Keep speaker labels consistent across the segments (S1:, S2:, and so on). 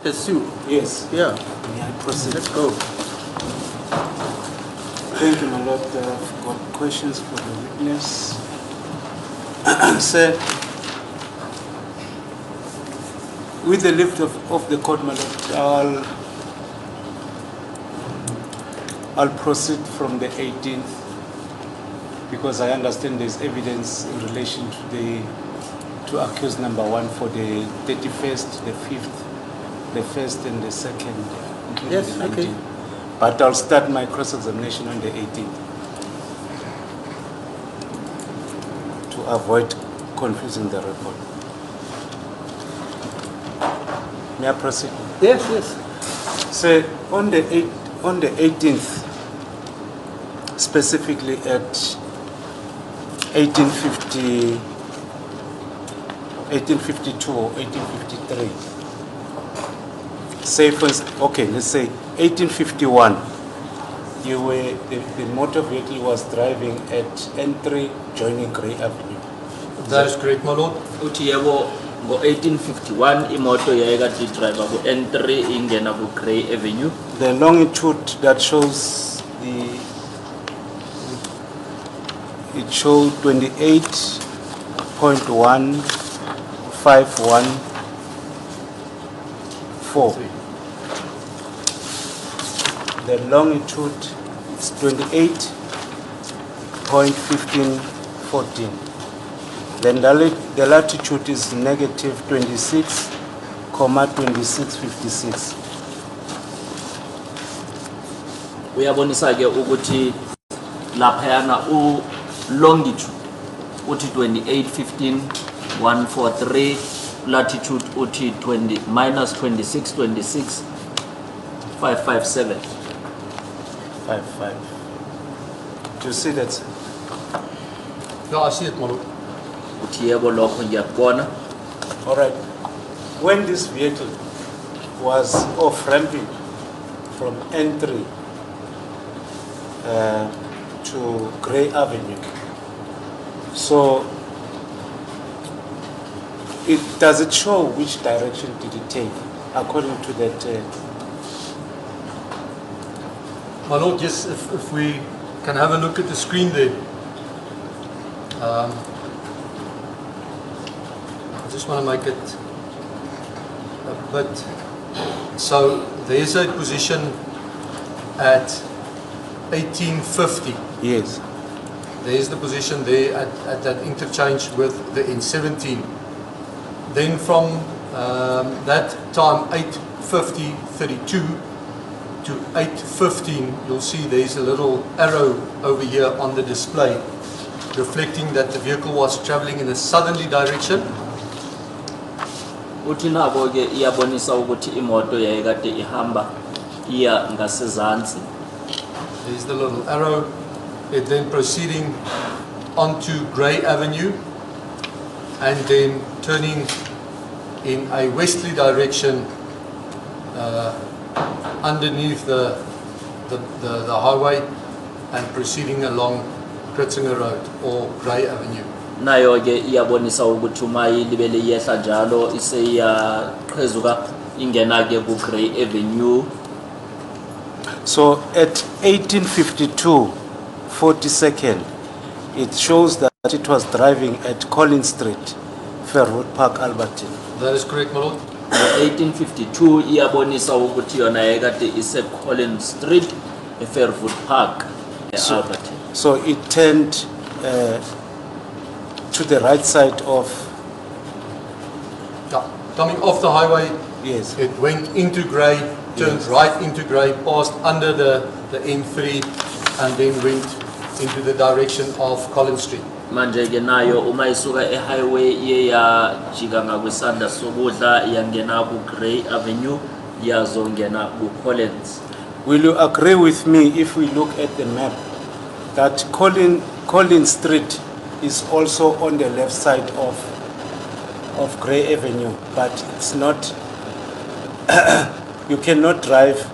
S1: Pursue.
S2: Yes.
S1: Yeah.
S2: Proceed.
S1: Let's go.
S2: Thank you, my Lord. I've got questions for the witness. Sir, with the lift of the court, my Lord, I'll proceed from the 18th because I understand there's evidence in relation to accused number 1 for the 31st, the 5th, the 1st and the 2nd, including
S1: Yes,
S2: the 19th.
S1: okay.
S2: But I'll start my cross-examination on the 18th to avoid confusing the record. May I proceed?
S1: Yes, yes.
S2: So on the 18th, specifically at 1852 or 1853. Say first, okay, let's say 1851. The motor vehicle was driving at N3 joining Grey Avenue.
S3: That is correct, my lord.
S4: Uthi yebo ngo-1851 imoto yayikade idriver ku-N3 ingena ku-Grey Avenue.
S2: The longitude that shows it showed 28.1514. The longitude is 28.1514. Then the latitude is negative 26.2656.
S4: Uyabonisa ke ukuthi laphayana longitude uthi 28.15.143, latitude uthi minus 26.26.557.
S2: 55. Do you see that, sir?
S3: Yeah, I see it, my lord.
S4: Uthi yebo lokho ngiyakubona.
S2: All right. When this vehicle was off-ramping from N3 to Grey Avenue, so does it show which direction did it take according to that?
S3: My lord, yes, if we can have a look at the screen there. I just want to make it a bit. So there's a position at 1850.
S2: Yes.
S3: There's the position there at that interchange with the N17. Then from that time, 8:50:32 to 8:15, you'll see there's a little arrow over here on the display, reflecting that the vehicle was traveling in a southerly direction.
S4: Uthi nabo ke iyabonisa ukuthi imoto yayikade ihamba iya ngasezantsi.
S3: There's the little arrow. It then proceeding onto Grey Avenue and then turning in a westerly direction underneath the highway and proceeding along Kritzinger Road or Grey Avenue.
S4: Nayo ke iyabonisa ukuthi uma ilibele iyehla njalo iseyaqhezuka ingena ke ku Grey Avenue.
S2: So at 1852:42, it shows that it was driving at Collins Street, Fairwood Park, Albertine.
S3: That is correct, my lord.
S4: 1852 iyabonisa ukuthi yona yayikade ise Collins Street eFairwood Park eAlbertine.
S2: So it turned to the right side of.
S3: Yeah. Coming off the highway,
S2: Yes.
S3: it went into Grey, turned
S2: Yes.
S3: right into Grey, passed under the N3 and then went into the direction of Collins Street.
S4: Manje ke nayo uma isuka ehighway iya jika ngakwisanda sokudla yangena ku Grey Avenue yazongena ku Collins.
S2: Will you agree with me if we look at the map that Collins Street is also on the left side of Grey Avenue, but it's not. You cannot drive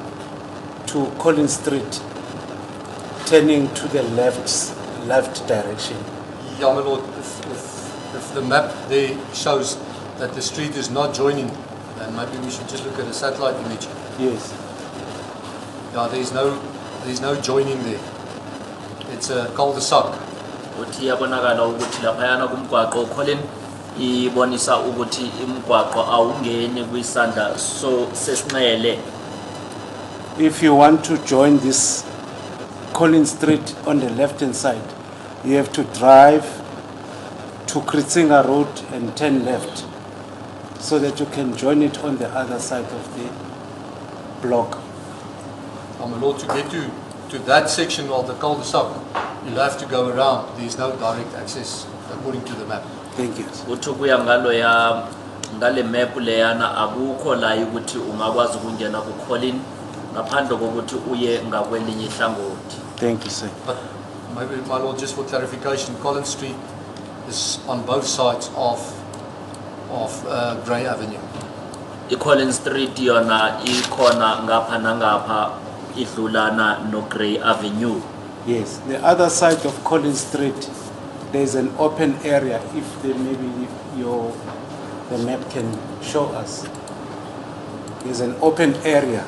S2: to Collins Street turning to the left direction.
S3: Yeah, my lord, if the map there shows that the street is not joining and maybe we should just look at a satellite image.
S2: Yes.
S3: Yeah, there's no joining there. It's a cul-de-sac.
S4: uthi yabonakala ukuthi laphayana kumgwaqo Colin ibonisa ukuthi imgwaqo awungeni kwisanda so sesinqele.
S2: If you want to join this Collins Street on the left-hand side, you have to drive to Kritsinga Road and turn left so that you can join it on the other side of the block.
S3: My lord, to get to that section of the cul-de-sac, you'll have to go around. There's no direct access according to the map.
S2: Thank you.
S4: Uthi kuya ngalo ya ngale map leyana akukho la ukuthi ungakwazi ukungena ku Colin ngaphandle kokuthi uye ngakwelinye ihlangothi.
S2: Thank you, sir.
S3: But maybe, my lord, just for clarification, Collins Street is on both sides of Grey Avenue.
S4: I-Collins Street yona ikhona ngapha nangapha idlulana no Grey Avenue.
S2: Yes, the other side of Collins Street, there's an open area. If the map can show us, there's an open area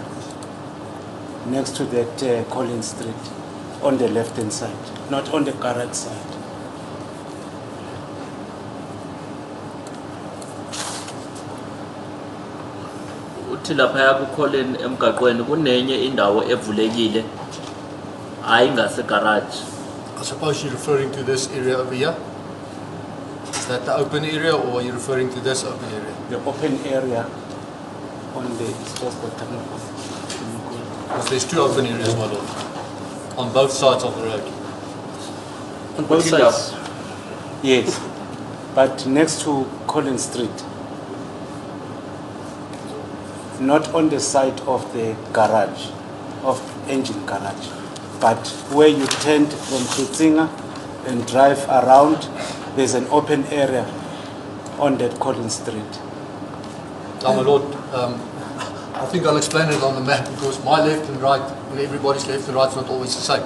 S2: next to that Collins Street on the left-hand side, not on the garage side.
S4: Uthi lapha ku Colin emgaqweni kunenye indawo evulekile hayi ngase garage.
S3: I suppose you're referring to this area over here. Is that the open area, or are you referring to this open area?
S2: The open area on the
S3: Because there's two open areas, my lord, on both sides of the road.
S2: on both sides. Yes, but next to Collins Street, not on the side of the garage, of engine garage, but where you turn from Kritsinga and drive around, there's an open area on that Collins Street.
S3: My lord, I think I'll explain it on the map, because my left and right, and everybody's left and right is not always the same.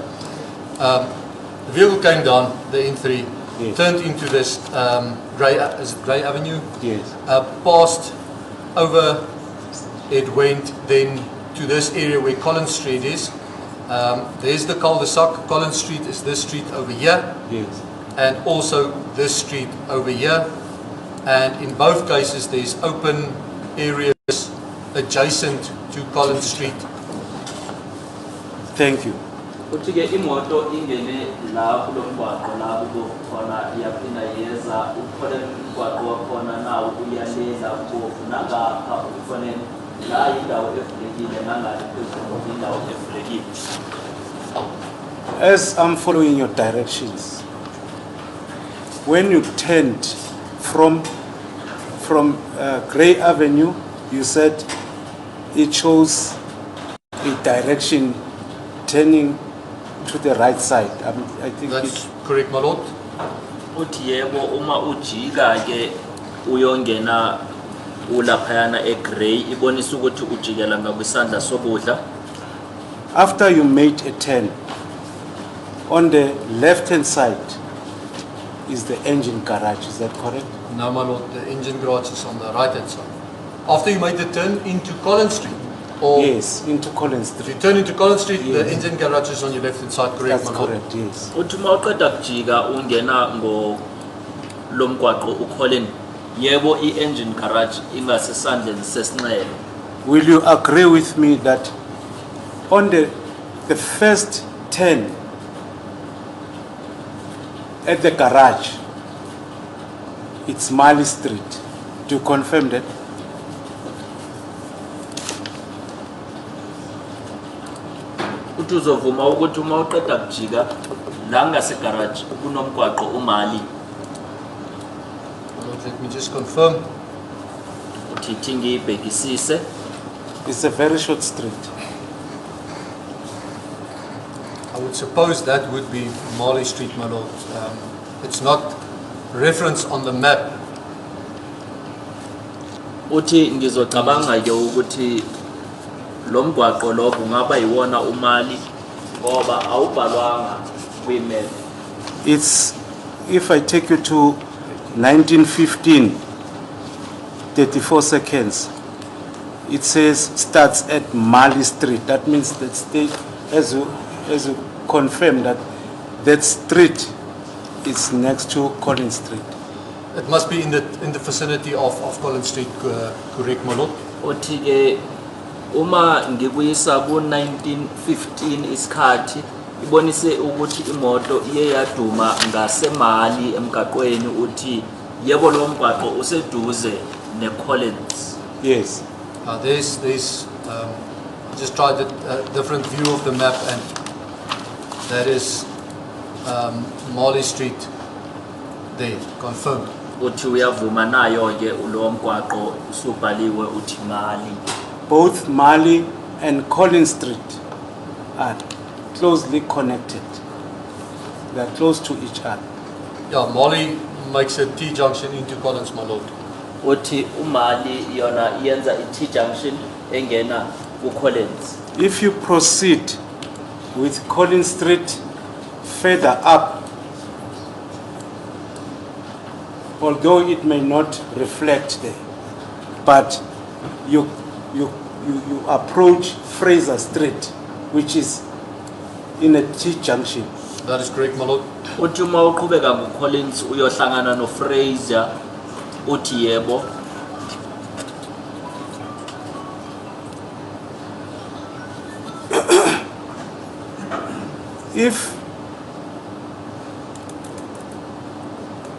S3: The vehicle came down the N3,
S2: Yes.
S3: turned into this Grey Avenue,
S2: Yes.
S3: passed over, it went then to this area where Collins Street is. There's the cul-de-sac. Collins Street is this street over here,
S2: Yes.
S3: and also this street over here. And in both cases, there's open areas adjacent to Collins Street.
S2: Thank you.
S4: Uthi ke imoto ingene la kulomgwaqo la kukhona iyaphinda yeza ukhona umgwaqo wakhona nawo uyalela kubovu nangapha ukhona la indawo evulekile nangale phezulu indawo evulekile.
S2: As I'm following your directions, when you turned from Grey Avenue, you said it shows a direction turning to the right side. I think
S3: That's correct, my lord.
S4: Uthi yebo uma ujika ke uyongena ulaphayana eGrey ibonisa ukuthi ujikela ngakwisandla sokudla.
S2: after you made a turn, on the left-hand side is the engine garage. Is that correct?
S3: No, my lord, the engine garage is on the right-hand side. After you made the turn into Collins Street, or
S2: Yes, into Collins
S3: if
S2: Street.
S3: you turn into Collins Street,
S2: Yes.
S3: the engine garage is on your left-hand side, correct,
S2: That's
S3: my lord?
S2: correct, yes.
S4: Uthi mawuqeda kujika ungena ngo lomgwaqo uColin yebo i-engine garage ingasesandleni sesinxele.
S2: Will you agree with me that on the first turn at the garage, it's Mali Street? Do you confirm that?
S4: Uthi uzovuma ukuthi uma uqeda kujika la ngasegarage kunomgwaqo uMali.
S3: My lord, let me just confirm.
S4: Uthi thingi ibhekisise
S2: It's a very short street.
S3: I would suppose that would be Marley Street, my lord. It's not referenced on the map.
S4: uthi ngizocabanga ke ukuthi lo mgwaqo lo kungaba yiwona uMali ngoba awubhalwanga kwi-map.
S2: It's, if I take you to 1915, 34 seconds, it says starts at Mali Street. That means that state, as you confirm that that street is next to Collins Street.
S3: It must be in the vicinity of Collins Street, correct, my lord?
S4: Uthi ke uma ngikuyisa ku 1915 isikhathi ibonise ukuthi imoto iye yaduma ngasemali emgaqweni uthi yebo lo mgwaqo useduze ne Collins.
S2: Yes.
S3: There's just tried a different view of the map, and that is Mali Street there, confirmed.
S4: Uthi uyavuma nayo ke lo mgwaqo usubhaliwe uthi Mali.
S2: Both Mali and Collins Street are closely connected. They are close to each other.
S3: Yeah, Mali makes a T-junction into Collins, my lord.
S4: Uthi uMali yona yenza i-T junction engena ku Collins.
S2: If you proceed with Collins Street further up, although it may not reflect there, but you approach Fraser Street, which is in a T-junction.
S3: That is correct, my lord.
S4: Uthi uma uqhubeka ku Collins uyohlangana no Fraser uthi yebo.
S2: If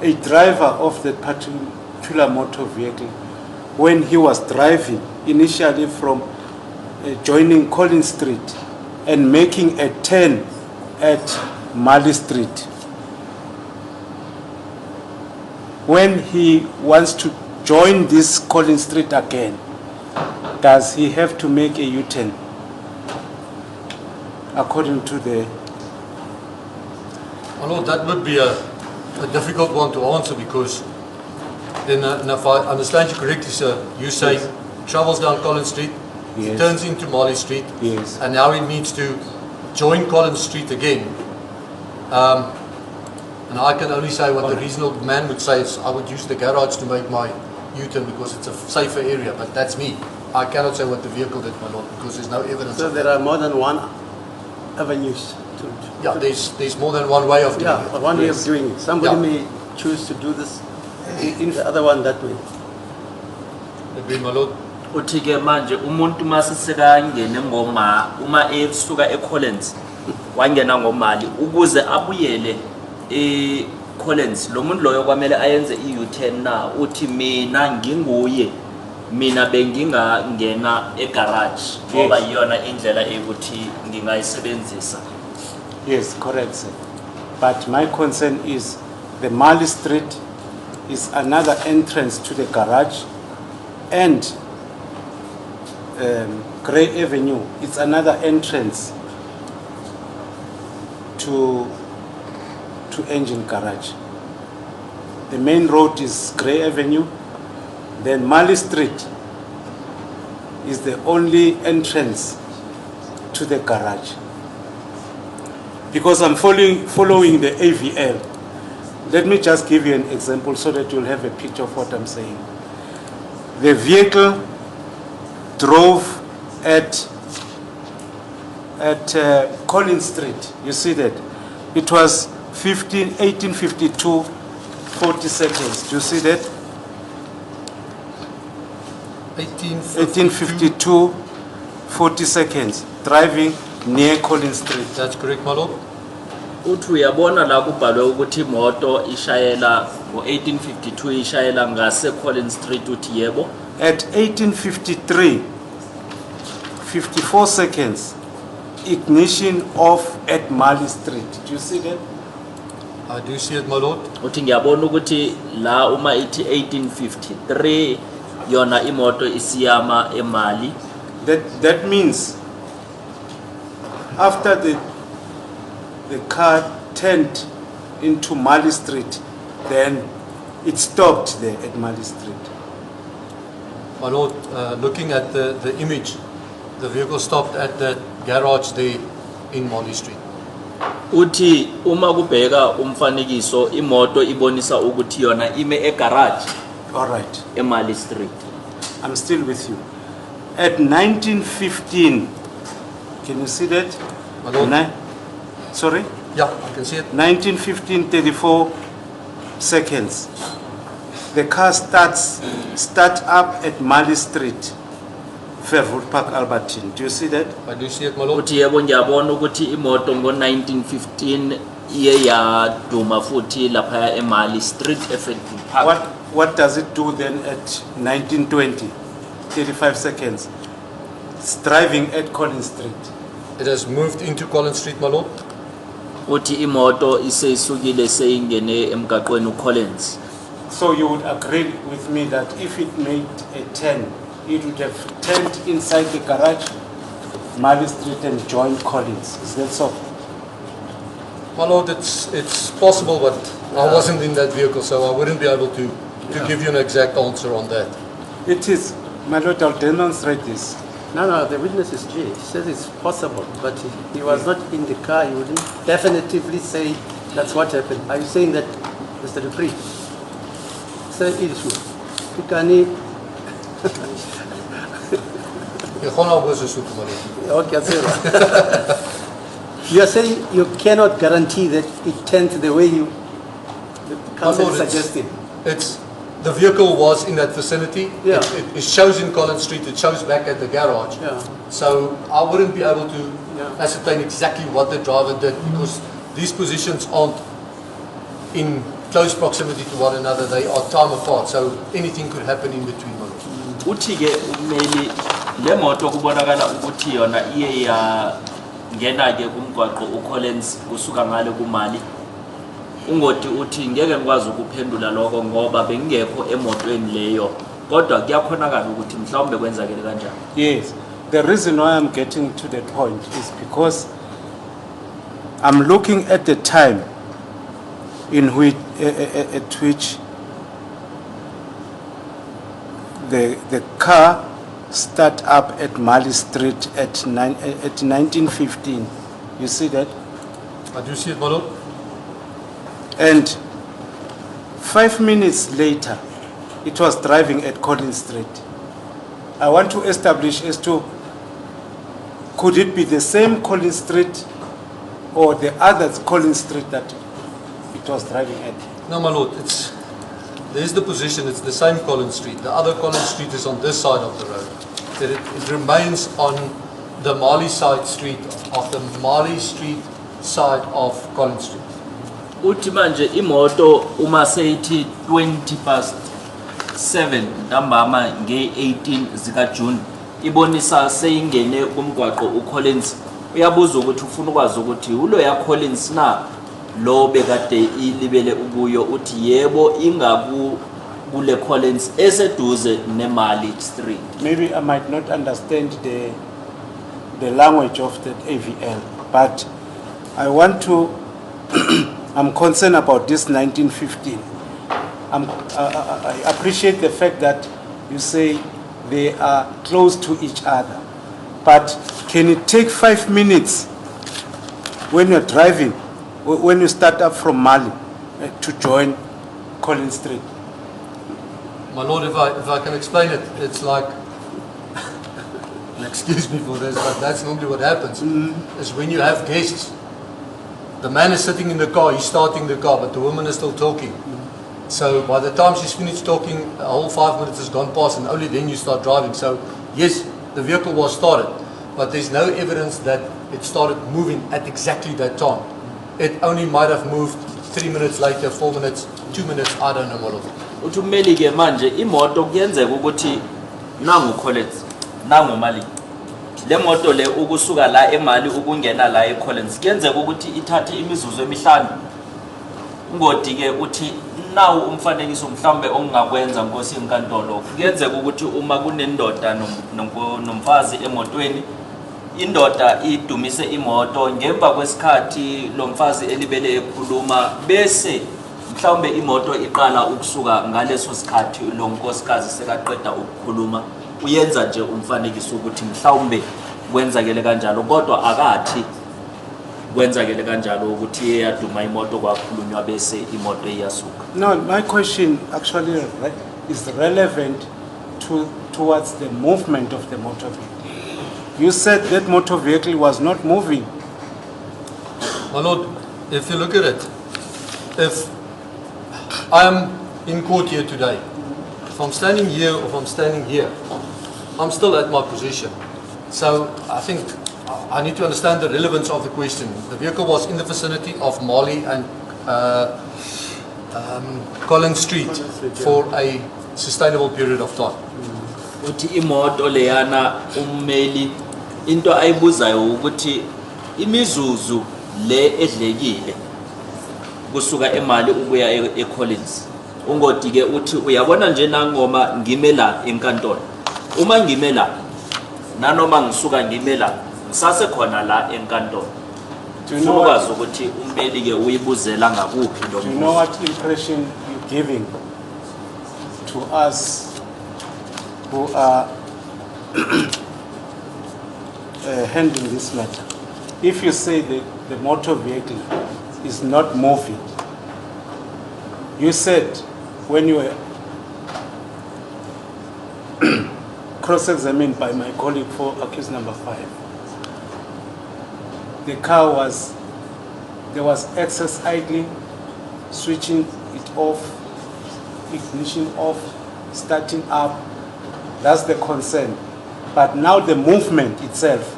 S2: a driver of that particular motor vehicle, when he was driving initially from joining Collins Street and making a turn at Mali Street, when he wants to join this Collins Street again, does he have to make a U-turn according to the...
S3: My lord, that would be a difficult one to answer, because then, if I understand you correctly, sir, you say travels down Collins Street,
S2: Yes.
S3: turns into Mali Street,
S2: Yes.
S3: and now he needs to join Collins Street again. And I can only say what the reasonable man would say is I would use the garage to make my U-turn because it's a safer area, but that's me. I cannot say what the vehicle did, my lord, because there's no evidence.
S1: So
S3: of
S1: there
S3: that.
S1: are more than one avenues to
S3: Yeah, there's more than one way of doing it.
S1: one way of
S3: Yes.
S1: doing it. Somebody
S3: Yeah.
S1: may choose to do this in the other one that way.
S3: Agreed, my lord.
S4: Uthi ke manje umuntu masiseka ngoma uma esuka eCollins wangena ngomali ukuze abuyele eCollins lo muntu loyo kwamele ayenze i-U-turn na uthi mina nginguye mina bengingangena egarage ngoba iyona indlela ukuthi ngingayisebenzisa.
S2: Yes, correct, sir. But my concern is the Mali Street is another entrance to the garage, and Grey Avenue, it's another entrance to engine garage. The main road is Grey Avenue, then Mali Street is the only entrance to the garage. Because I'm following the AVL, let me just give you an example so that you'll have a picture of what I'm saying. The vehicle drove at Collins Street. You see that? It was 1852, 40 seconds. Do you see that? 1852, 40 seconds, driving near Collins Street.
S3: That's correct, my lord.
S4: Uthi uyabona la kubhalwe ukuthi imoto ishayela ngo-1852 ishayela ngase Collins Street uthi yebo.
S2: At 1853, 54 seconds, ignition off at Mali Street. Do you see that?
S3: I do see it, my lord.
S4: Uthi ngiyabona ukuthi la uma ithi 1853 yona imoto isiyama eMali.
S2: That means after the car turned into Mali Street, then it stopped there at Mali Street.
S3: My lord, looking at the image, the vehicle stopped at the garage there in Mali Street.
S4: Uthi uma kubheka umfanekiso imoto ibonisa ukuthi yona ime egarage
S2: All right,
S4: eMali Street.
S2: I'm still with you. At 1915, can you see that?
S3: My lord.
S2: Sorry?
S3: Yeah, I can see it.
S2: 1915, 34 seconds. The car start up at Mali Street, Fairwood Park, Albertine. Do you see that?
S3: I do see it, my lord.
S4: uthi yebo ngiyabona ukuthi imoto ngo-1915 iye yaduma futhi lapha eMali Street eFairwood Park.
S2: What does it do then at 1920, 35 seconds? It's driving at Collins Street.
S3: It has moved into Collins Street, my lord.
S4: uthi imoto iseyisukile seyingene emgaqweni uCollins.
S2: So you would agree with me that if it made a turn, it would have turned inside the garage, Mali Street, and joined Collins. Is that so?
S3: My lord, it's possible, but I wasn't in that vehicle, so I wouldn't be able to give you an exact answer on that.
S2: It is. My lord, I'll demonstrate this.
S1: No, the witness is clear. He says it's possible, but he was not in the car. He wouldn't definitively say that's what happened. Are you saying that, Mr. Dupree? Sir, issue. Pikani. Okay, sir. You are saying you cannot guarantee that it turned the way the counsel suggested.
S3: It's the vehicle was in that vicinity.
S1: Yeah.
S3: It shows in Collins Street. It shows back at the garage.
S1: Yeah.
S3: So I wouldn't be able to
S1: Yeah.
S3: ascertain exactly what the driver did because these positions aren't in close proximity to one another. They are time apart. So anything could happen in between.
S4: uthi ke umeli le moto kubonakala ukuthi yona iye yangena ke kumgwaqo uCollins kusuka ngale kuMali. Ungoti uthi ngeke ngikwazi ukuphendula lokho ngoba bengekho emotweni leyo kodwa kuyakhonakala ukuthi mhlawumbe kwenzakele kanjani.
S2: Yes. The reason why I'm getting to that point is because I'm looking at the time in which at which the car start up at Mali Street at 1915. You see that?
S3: I do see it, my lord.
S2: And 5 minutes later, it was driving at Collins Street. I want to establish as to could it be the same Collins Street or the other Collins Street that it was driving at?
S3: No, my lord. There's the position. It's the same Collins Street. The other Collins Street is on this side of the road. It remains on the Mali side street of the Mali Street side of Collins Street.
S4: Uthi manje imoto uma seyithi 7:20 ntambama nge-18 zika June ibonisa seyingene kumgwaqo uCollins. Uyabuza ukuthi ufuna ukwazi ukuthi ulo ya Collins na lo bekade ilibele ukuyo uthi yebo ingaku kule Collins eseduze neMali Street.
S2: Maybe I might not understand the language of that AVL, but I want to I'm concerned about this 1915. I appreciate the fact that you say they are close to each other, but can it take 5 minutes when you're driving, when you start up from Mali to join Collins Street?
S3: My lord, if I can explain it, it's like, excuse me for this, but that's normally what happens, is when you have guests, the man is sitting in the car, he's starting the car, but the woman is still talking. So by the time she's finished talking, a whole 5 minutes has gone past, and only then you start driving. So yes, the vehicle was started, but there's no evidence that it started moving at exactly that time. It only might have moved 3 minutes later, 4 minutes, 2 minutes, I don't know, my lord.
S4: Uthumeli ke manje imoto kuyenzeka ukuthi nangu Collins nangu Mali le moto le ukusuka la eMali ukungena la eCollins kuyenzeka ukuthi ithathe imizuzu emihlanu ngodi ke uthi nawu umfanekiso mhlambe ongakwenza Nkosi inkantolo kuyenzeka ukuthi uma kunendoda nomfazi emotweni indoda idumise imoto ngemva kwesikhathi lo mfazi elibele ekhuluma bese mhlawumbe imoto iqala ukusuka ngaleso sikhathi lo nkosikazi sekaqeda ukukhuluma uyenza nje umfanekiso ukuthi mhlawumbe kwenzakele kanjalo kodwa akathi kwenzakele kanjalo ukuthi iyaduma imoto kwakhulunywa bese imoto iyasuka.
S2: No, my question actually is relevant towards the movement of the motor vehicle. You said that motor vehicle was not moving.
S3: My Lord, if you look at it, if I'm in court here today, if I'm standing here or if I'm standing here, I'm still at my position. So I think I need to understand the relevance of the question. The vehicle was in the vicinity of Marley and Collins Street for a sustainable period of time.
S4: Uthi imoto leyana ummeli into ayibuzayo ukuthi imizuzu le edlekile kusuka eMali ukuya eCollins. Ungoti ke uthi uyabona nje nangoma ngime la enkantolo. Uma ngime la nanoma ngisuka ngime la ngisase khona la enkantolo.
S2: Do you know what,
S4: ukuthi ummeli ke uyibuzela ngakuphi lo
S2: do you know what impression you're giving to us who are handling this matter? If you say that the motor vehicle is not moving, you said when you were cross-examined by my colleague for accused number 5, the car was, there was excess idling, switching it off, ignition off, starting up. That's the concern. But now the movement itself,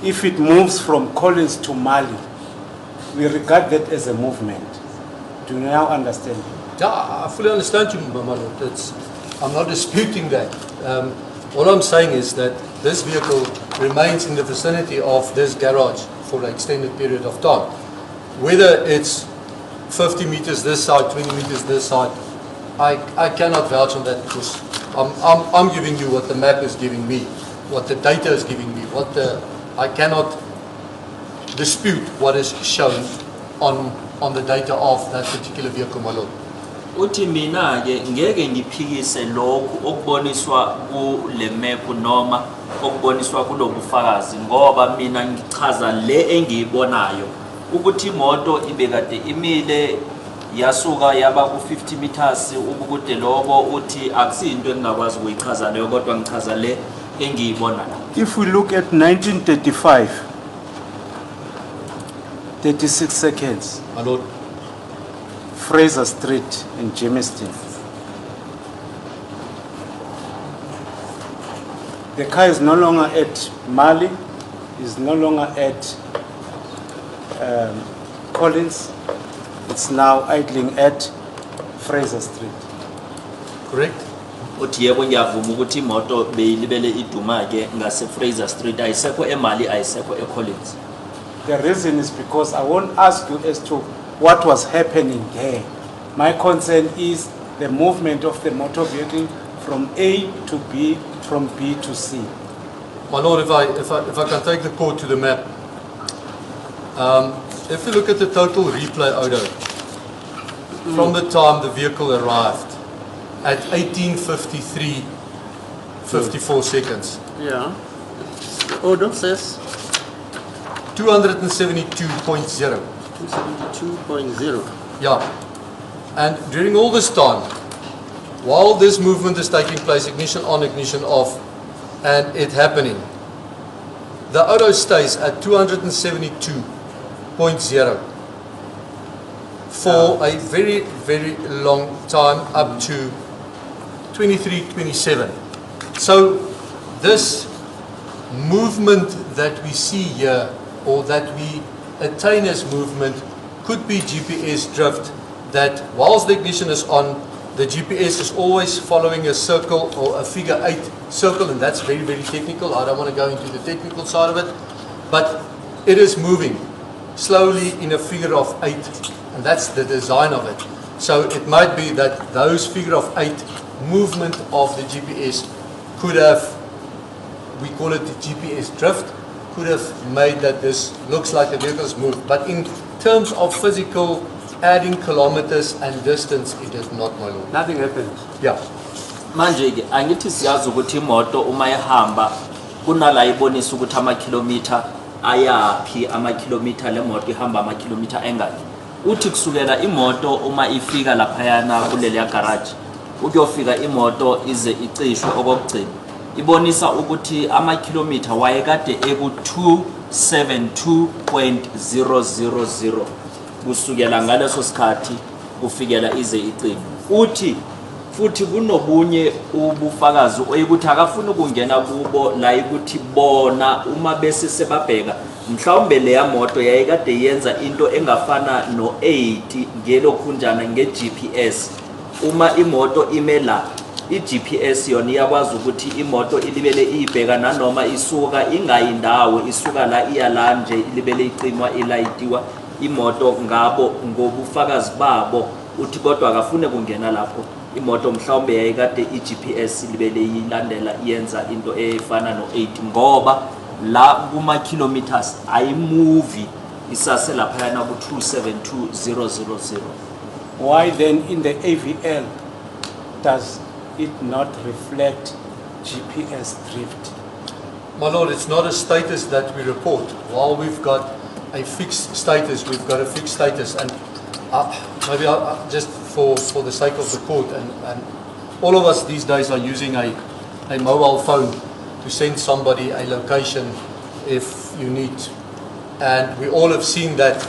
S2: if it moves from Collins to Mali, we regard that as a movement. Do you now understand?
S3: Yeah, I fully understand you, my Lord. I'm not disputing that. What I'm saying is that this vehicle remains in the vicinity of this garage for an extended period of time. Whether it's 50 meters this side, 20 meters this side, I cannot vouch on that because I'm giving you what the map is giving me, what the data is giving me, I cannot dispute what is shown on the data of that particular vehicle, my Lord.
S4: Uthi mina ke ngeke ngiphikise lokhu okuboniswa kule map noma okuboniswa kulobufakazi ngoba mina ngichaza le engiyibonayo ukuthi imoto ibekade imile yasuka yaba ku 50 meters ubukude lobo uthi akusinto engakwazi ukuyichaza leyo kodwa ngichaza le engiyibona la.
S2: If we look at 1935, 36 seconds,
S3: My Lord,
S2: Fraser Street in Jamestown. The car is no longer at Mali, is no longer at Collins. It's now idling at Fraser Street.
S3: correct?
S4: Uthi yebo ngiyavuma ukuthi imoto beyilibele iduma ke ngase Fraser Street ayisekho eMali ayisekho eCollins.
S2: The reason is because I won't ask you as to what was happening there. My concern is the movement of the motor vehicle from A to B, from B to C.
S3: My Lord, if I can take the court to the map. If you look at the total replay audio, from the time the vehicle arrived at 18:53, 54 seconds,
S1: Yeah. The order says
S3: 272.0.
S1: 272.0.
S3: Yeah. And during all this time, while this movement is taking place, ignition on, ignition off, and it happening, the auto stays at 272.0 for a very, very long time, up to 23:27. So this movement that we see here, or that we attain as movement, could be GPS drift, that whilst the ignition is on, the GPS is always following a circle or a figure 8 circle, and that's very, very technical. I don't want to go into the technical side of it, but it is moving slowly in a figure of 8, and that's the design of it. So it might be that those figure of 8 movement of the GPS could have, we call it the GPS drift, could have made that this looks like the vehicle is moved. But in terms of physical adding kilometers and distance, it is not, my Lord.
S1: Nothing happens.
S3: Yeah.
S4: Manje ke angithi siyazi ukuthi imoto uma ihamba kunala ibonisa ukuthi ama-kilometer ayaphi, ama-kilometer le moto ihamba ama-kilometer engaki. Uthi kusukela imoto uma ifika laphayana kuleli garage ukuyofika imoto ize icishwe okokugcina ibonisa ukuthi ama-kilometer wayekade eku-272.000 kusukela ngaleso sikhathi kufikela ize icime. Futhi kunobunye ubufakazi oyikuthi akafuna ukungena kubo la ukuthi bona uma bese sebabheka mhlawumbe leya moto yayikade yenza into engafana no-80 ngelokhunjana nge-GPS. Uma imoto imela i-GPS yona iyakwazi ukuthi imoto ilibele iyibheka nanoma isuka ingayindawo isuka la iyala nje ilibele icimwa ilayitiwa imoto ngabo ngobufakazi babo uthi kodwa akafune kungena lapho imoto mhlawumbe yayikade i-GPS libele yilandela iyenza into efana no-80 ngoba la kuma kilometers ayimove isase lapha yana ku-272.000.
S2: Why then in the AVL does it not reflect GPS drift?
S3: My Lord, it's not a status that we report. While we've got a fixed status, we've got a fixed status. And maybe just for the sake of the court, and all of us these days are using a mobile phone to send somebody a location if you need. And we all have seen that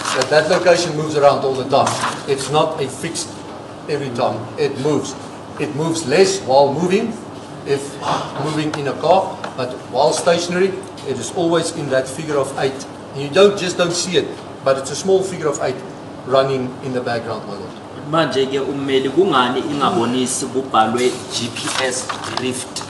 S3: location moves around all the time. It's not a fixed every time. It moves. It moves less while moving, if moving in a car, but while stationary, it is always in that figure of 8. And you don't see it, but it's a small figure of 8 running in the background, my Lord.
S4: Manje ke ummeli kungani ingabonisi kubhalwe GPS drift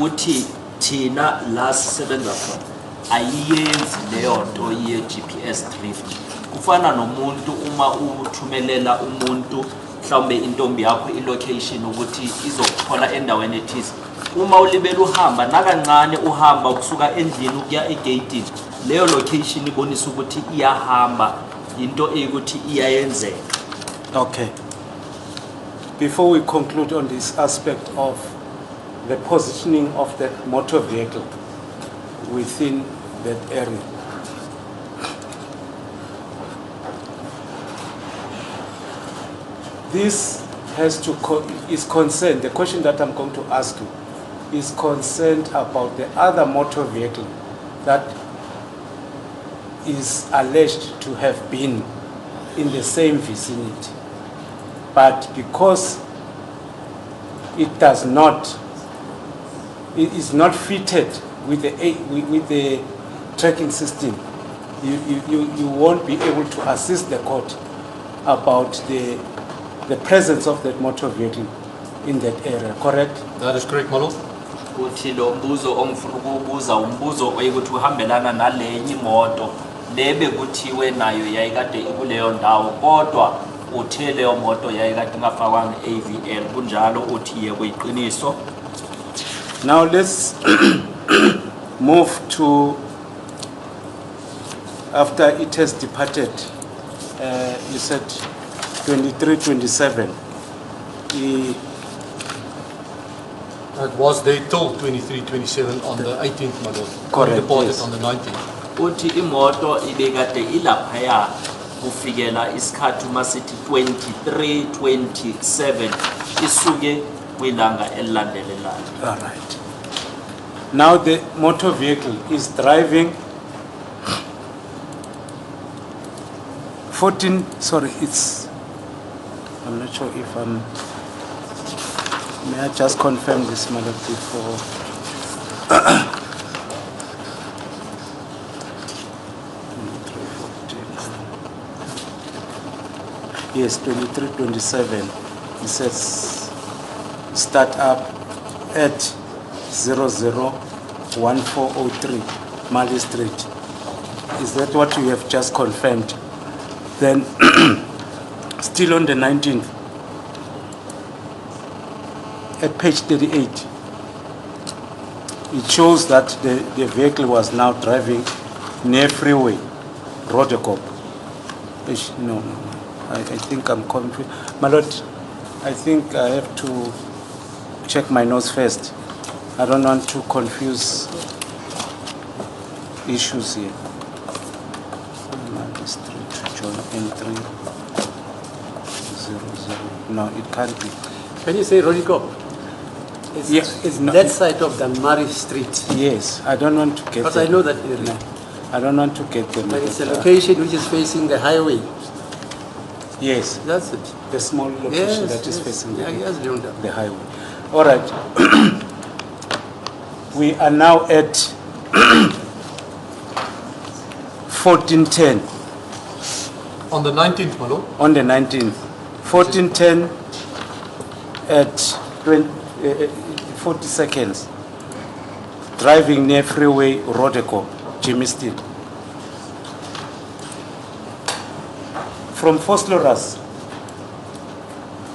S4: uthi thina la sisebenza khona ayiyenzi leyo nto ye GPS drift. Kufana nomuntu uma uthumelela umuntu mhlawumbe intombi yakho ilocation ukuthi izokuthola endaweni ethize, uma ulibela uhamba nakancane uhamba ukusuka endlini ukuya egate, leyo location ibonisa ukuthi iyahamba into eyikuthi iyayenzeka.
S2: Okay. Before we conclude on this aspect of the positioning of that motor vehicle within that area, this has to is concerned. The question that I'm going to ask you is concerned about the other motor vehicle that is alleged to have been in the same vicinity, but because it is not fitted with the tracking system, you won't be able to assist the court about the presence of that motor vehicle in that area, correct?
S3: That is correct, my Lord.
S4: Uthi lo mbuzo ongifuna ukubuza umbuzo oyikuthi uhambelana nalenye imoto lebe kuthiwe nayo yayikade ikuleyo ndawo kodwa uthe leyo moto yayikade ingafakwanga AVL kunjalo uthi yebo iqiniso.
S2: Now let's move to after it has departed. You said 23-27.
S3: It was there till 23-27 on the 18th, my Lord.
S2: Correct,
S3: Departed
S2: yes.
S3: on the 19th.
S4: Uthi imoto ibekade ilaphaya kufikela isikhathi masithi 23-27 isuke kwilanga elilandelelayo.
S2: All right. Now the motor vehicle is driving 14, sorry, I'm not sure if may I just confirm this matter before? Yes, 23-27. It says start up at 001403 Mali Street. Is that what you have just confirmed? Then, still on the 19th, at page 38, it shows that the vehicle was now driving near freeway, Roderkop. No, I think I'm confused. My Lord, I think I have to check my notes first. I don't want to confuse issues here. John N3 00. No, it can't be.
S1: Can you say Rodicop? It's that side of the Murray Street.
S2: Yes, I don't want to get
S1: Because
S2: them.
S1: I know that area.
S2: I don't want to get them.
S1: But it's a location which is facing the highway.
S2: Yes,
S1: That's it.
S2: the small location
S1: Yes,
S2: that is
S1: yes.
S2: facing
S1: Yeah, yes, Leonda.
S2: the highway. All right. We are now at 1410
S3: On the 19th, my lord.
S2: on the 19th. 1410 at 40 seconds. Driving near freeway Rodeco, Jimiston. From Fosloras.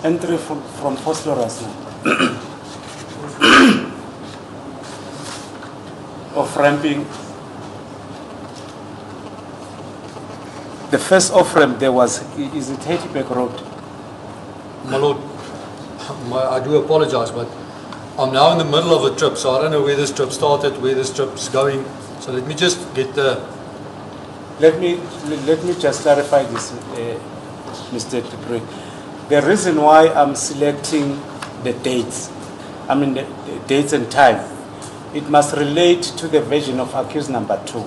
S2: Entry from Fosloras now. Of ramping. The first off ramp there was, is it Hattiesburg Road?
S3: My lord, I do apologize, but I'm now in the middle of a trip, so I don't know where this trip started, where this trip is going. So let me just get the...
S2: Let me just clarify this, Mr. Dupree. The reason why I'm selecting the dates, the dates and time, it must relate to the version of accused number 2.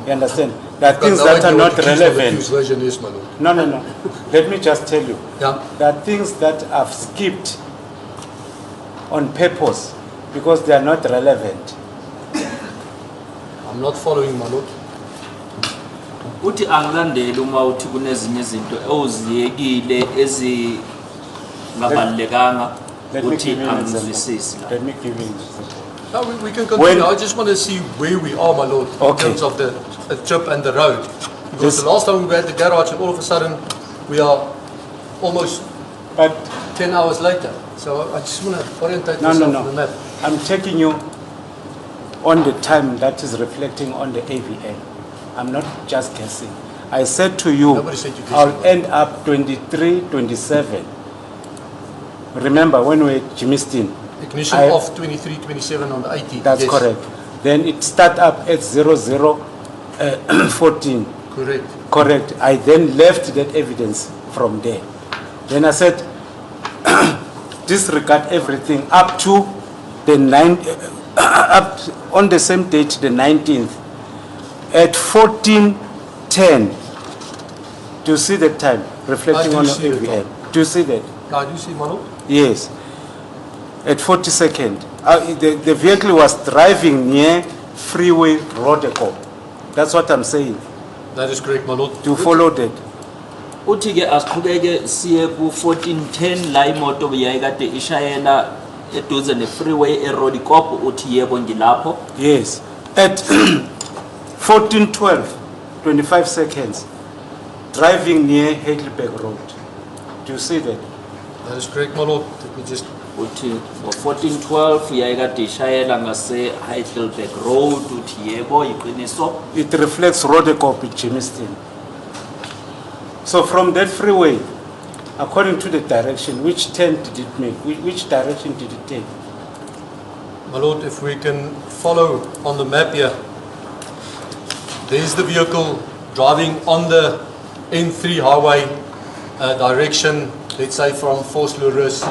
S2: You understand? There are things that are not relevant.
S3: Version is, my lord.
S2: No. Let me just tell you.
S3: Yeah.
S2: There are things that I've skipped on purpose because they are not relevant.
S3: I'm not following, my lord.
S4: Uthi angilandeli uma uthi kunezinye izinto oziyekile ezingabalekanga uthi angizwisisi la.
S2: Let me give you an example.
S3: No, we can continue. I just want to see where we are, my lord, in terms of the trip and the road. Because the last time we were at the garage and all of a sudden we are almost 10 hours later. So I just want to orientate myself on the map.
S2: I'm taking you on the time that is reflecting on the AVL. I'm not just guessing. I said to you,
S3: Nobody said you guessing.
S2: I'll end up 23, 27. Remember when we were at Jimiston?
S3: Ignition off 23, 27 on the 18th.
S2: That's
S3: yes.
S2: correct. Then it start up at 0014.
S3: Correct.
S2: Correct. I then left that evidence from there. Then I said, disregard everything up to the on the same date, the 19th, at 14:10. Do you see that time reflecting on the AVL? Do you see that?
S3: I do see, my lord.
S2: Yes. At 42nd, the vehicle was driving near freeway Rodeco. That's what I'm saying.
S3: That is correct, my lord.
S2: To follow that.
S4: Uthi ke asiqhubeke siye ku 1410 la imoto beyayikade ishayela eduze ne freeway eRodicop uthi yebo ngilapho.
S2: Yes. At 14:12, 25 seconds, driving near Hattiesburg Road. Do you see that?
S3: That is correct, my lord. Let me just...
S4: Uthi ngo 1412 yayikade ishayela ngase Heidelberg Road uthi yebo iqiniso.
S2: It reflects Rodeco in Jimiston. So from that freeway, according to the direction, which turn did it make? Which direction did it take?
S3: My lord, if we can follow on the map here, there's the vehicle driving on the N3 highway direction, let's say from Vosloorus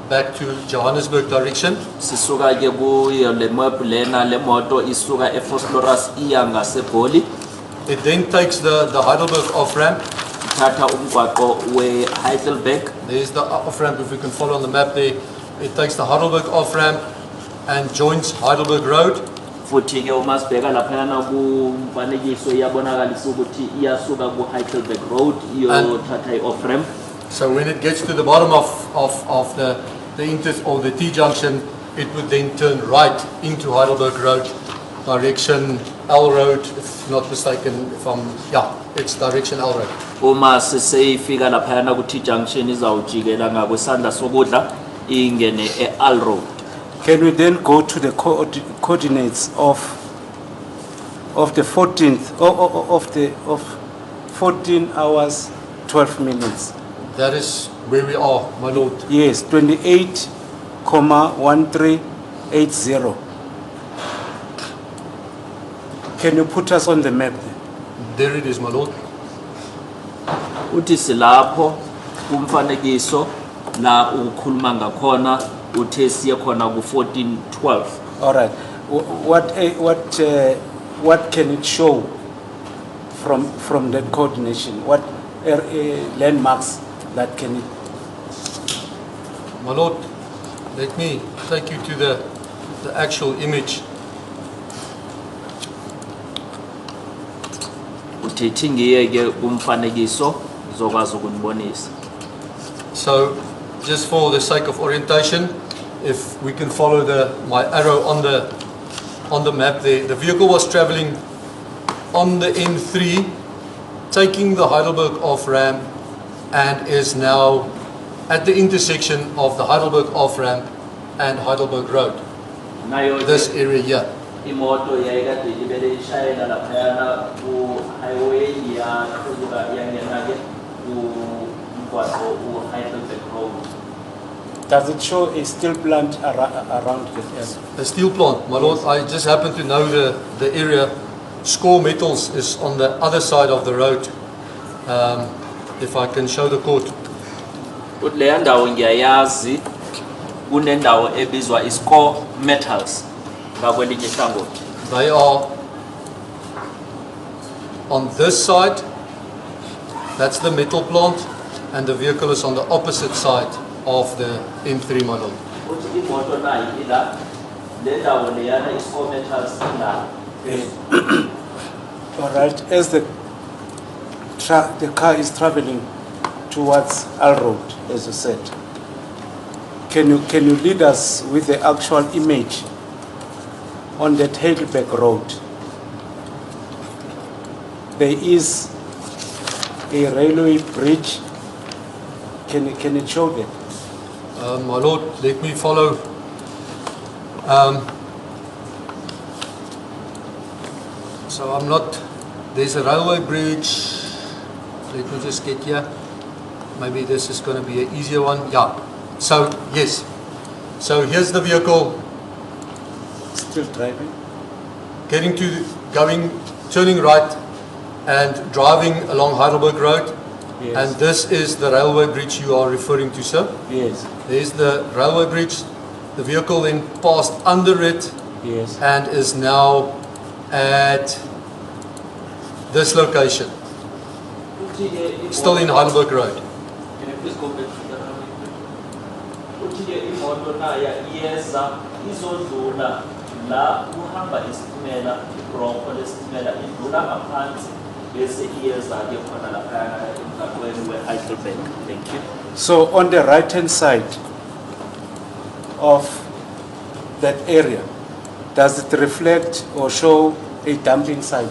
S3: back to Johannesburg direction.
S4: Sisuka ke kuyo le map lena le moto isuka eVosloorus iya ngase Goli.
S3: It then takes the Heidelberg off-ramp.
S4: Thatha umgwaqo we Heidelberg.
S3: There's the off-ramp, if we can follow on the map there. It takes the Heidelberg off-ramp and joins Heidelberg Road.
S4: Futhi ke uma sibheka lapha na kumfanekiso iyabonakalisa ukuthi iyasuka ku Heidelberg Road iyo thatha I-off ramp.
S3: So when it gets to the bottom of the T-junction, it would then turn right into Heidelberg Road, direction L Road, if not mistaken, it's direction L Road.
S4: Uma seseyifika lapha na ku T-junction izawujikela ngakwesandla sokudla ingene e-L Road.
S2: Can we then go to the coordinates of the 14th of 14 hours 12 minutes?
S3: That is where we are, my lord.
S2: Yes, 28,1380. Can you put us on the map there?
S3: There it is, my lord.
S4: Uthi silapho kumfanekiso la ukukhuluma ngakhona uthe siye khona ku 1412.
S2: All right. What can it show from that coordination? What landmarks that can it?
S3: My lord, let me take you to the actual image.
S4: Uthi ngiyeke kumfanekiso zokwazi ukunibonisa.
S3: So, just for the sake of orientation, if we can follow my arrow on the map there, the vehicle was traveling on the N3, taking the Heidelberg off-ramp, and is now at the intersection of the Heidelberg off-ramp and Heidelberg Road. This area here.
S4: Imoto yayikade ibele ishayela laphayana ku highway ya kuzuka yangenake ku mgwaqo u Heidelberg Road.
S2: Does it show a steel plant around the area?
S3: A steel plant, my lord. I just happen to know the area. Score Metals is on the other side of the road. If I can show the court.
S4: Leya ndawo ngiyayazi kunendawo ebizwa iScore Metals ngakwelinye ihlangothi.
S3: They are on this side. That's the metal plant, and the vehicle is on the opposite side of the M3 model.
S4: Uthi imoto nayo ila le ndawo leyana iScore Metals ila.
S2: All right. As the car is traveling towards Al Road, as you said, can you lead us with the actual image on that Heidelberg Road? There is a railway bridge. Can it show that?
S3: My lord, let me follow. So I'm not. There's a railway bridge. Let me just get here. Maybe this is going to be an easier one. Yeah. So yes. So here's the vehicle
S2: Still driving?
S3: turning right and driving along Heidelberg Road.
S2: Yes.
S3: And this is the railway bridge you are referring to, sir.
S2: Yes.
S3: There's the railway bridge. The vehicle then passed under it.
S2: Yes.
S3: And is now at this location, still in Heidelberg Road.
S4: Can you please go back to the uthi imoto nayo iyeza izodlula la kuhamba isitimela ibronco lesitimela idlula ngaphansi bese iyeza ke khona laphayana emgaqweni weHeidelberg. Thank you.
S2: So on the right hand side of that area, does it reflect or show a dumping site?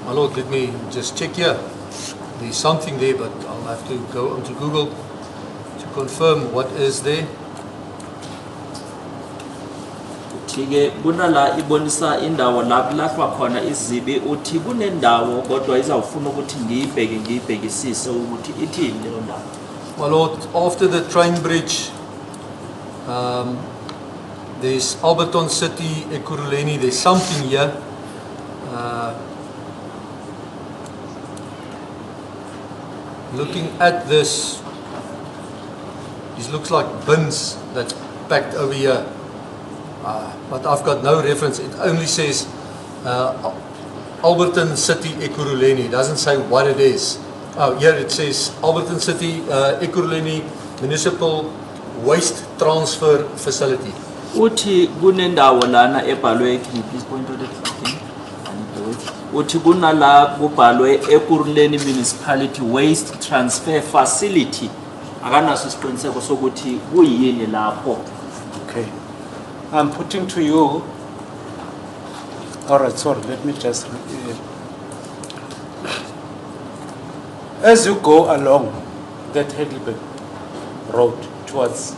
S3: My lord, let me just check here. There's something there, but I'll have to go onto Google to confirm what is there.
S4: Uthi kunala ibonisa indawo lapho lahlwa khona izibi uthi kunendawo kodwa izawufuna ukuthi ngiyibhekisise ukuthi ithini leyo ndawo.
S3: My lord, after the train bridge, there's Alberton City, Ekurhuleni, there's something here. Looking at this, it looks like bins that's packed over here. But I've got no reference. It only says Alberton City, Ekurhuleni. It doesn't say what it is. Oh, here it says Alberton City, Ekurhuleni Municipal Waste Transfer Facility.
S4: Uthi kunendawo lana ebhalwe, can you please point out it again? Uthi kunala kubhalwe Ekurhuleni Municipality Waste Transfer Facility. Akanaso isiqiniseko sokuthi kuyini lapho.
S2: Okay. I'm putting to you. All right, sorry, let me just. As you go along that Heidelberg Road towards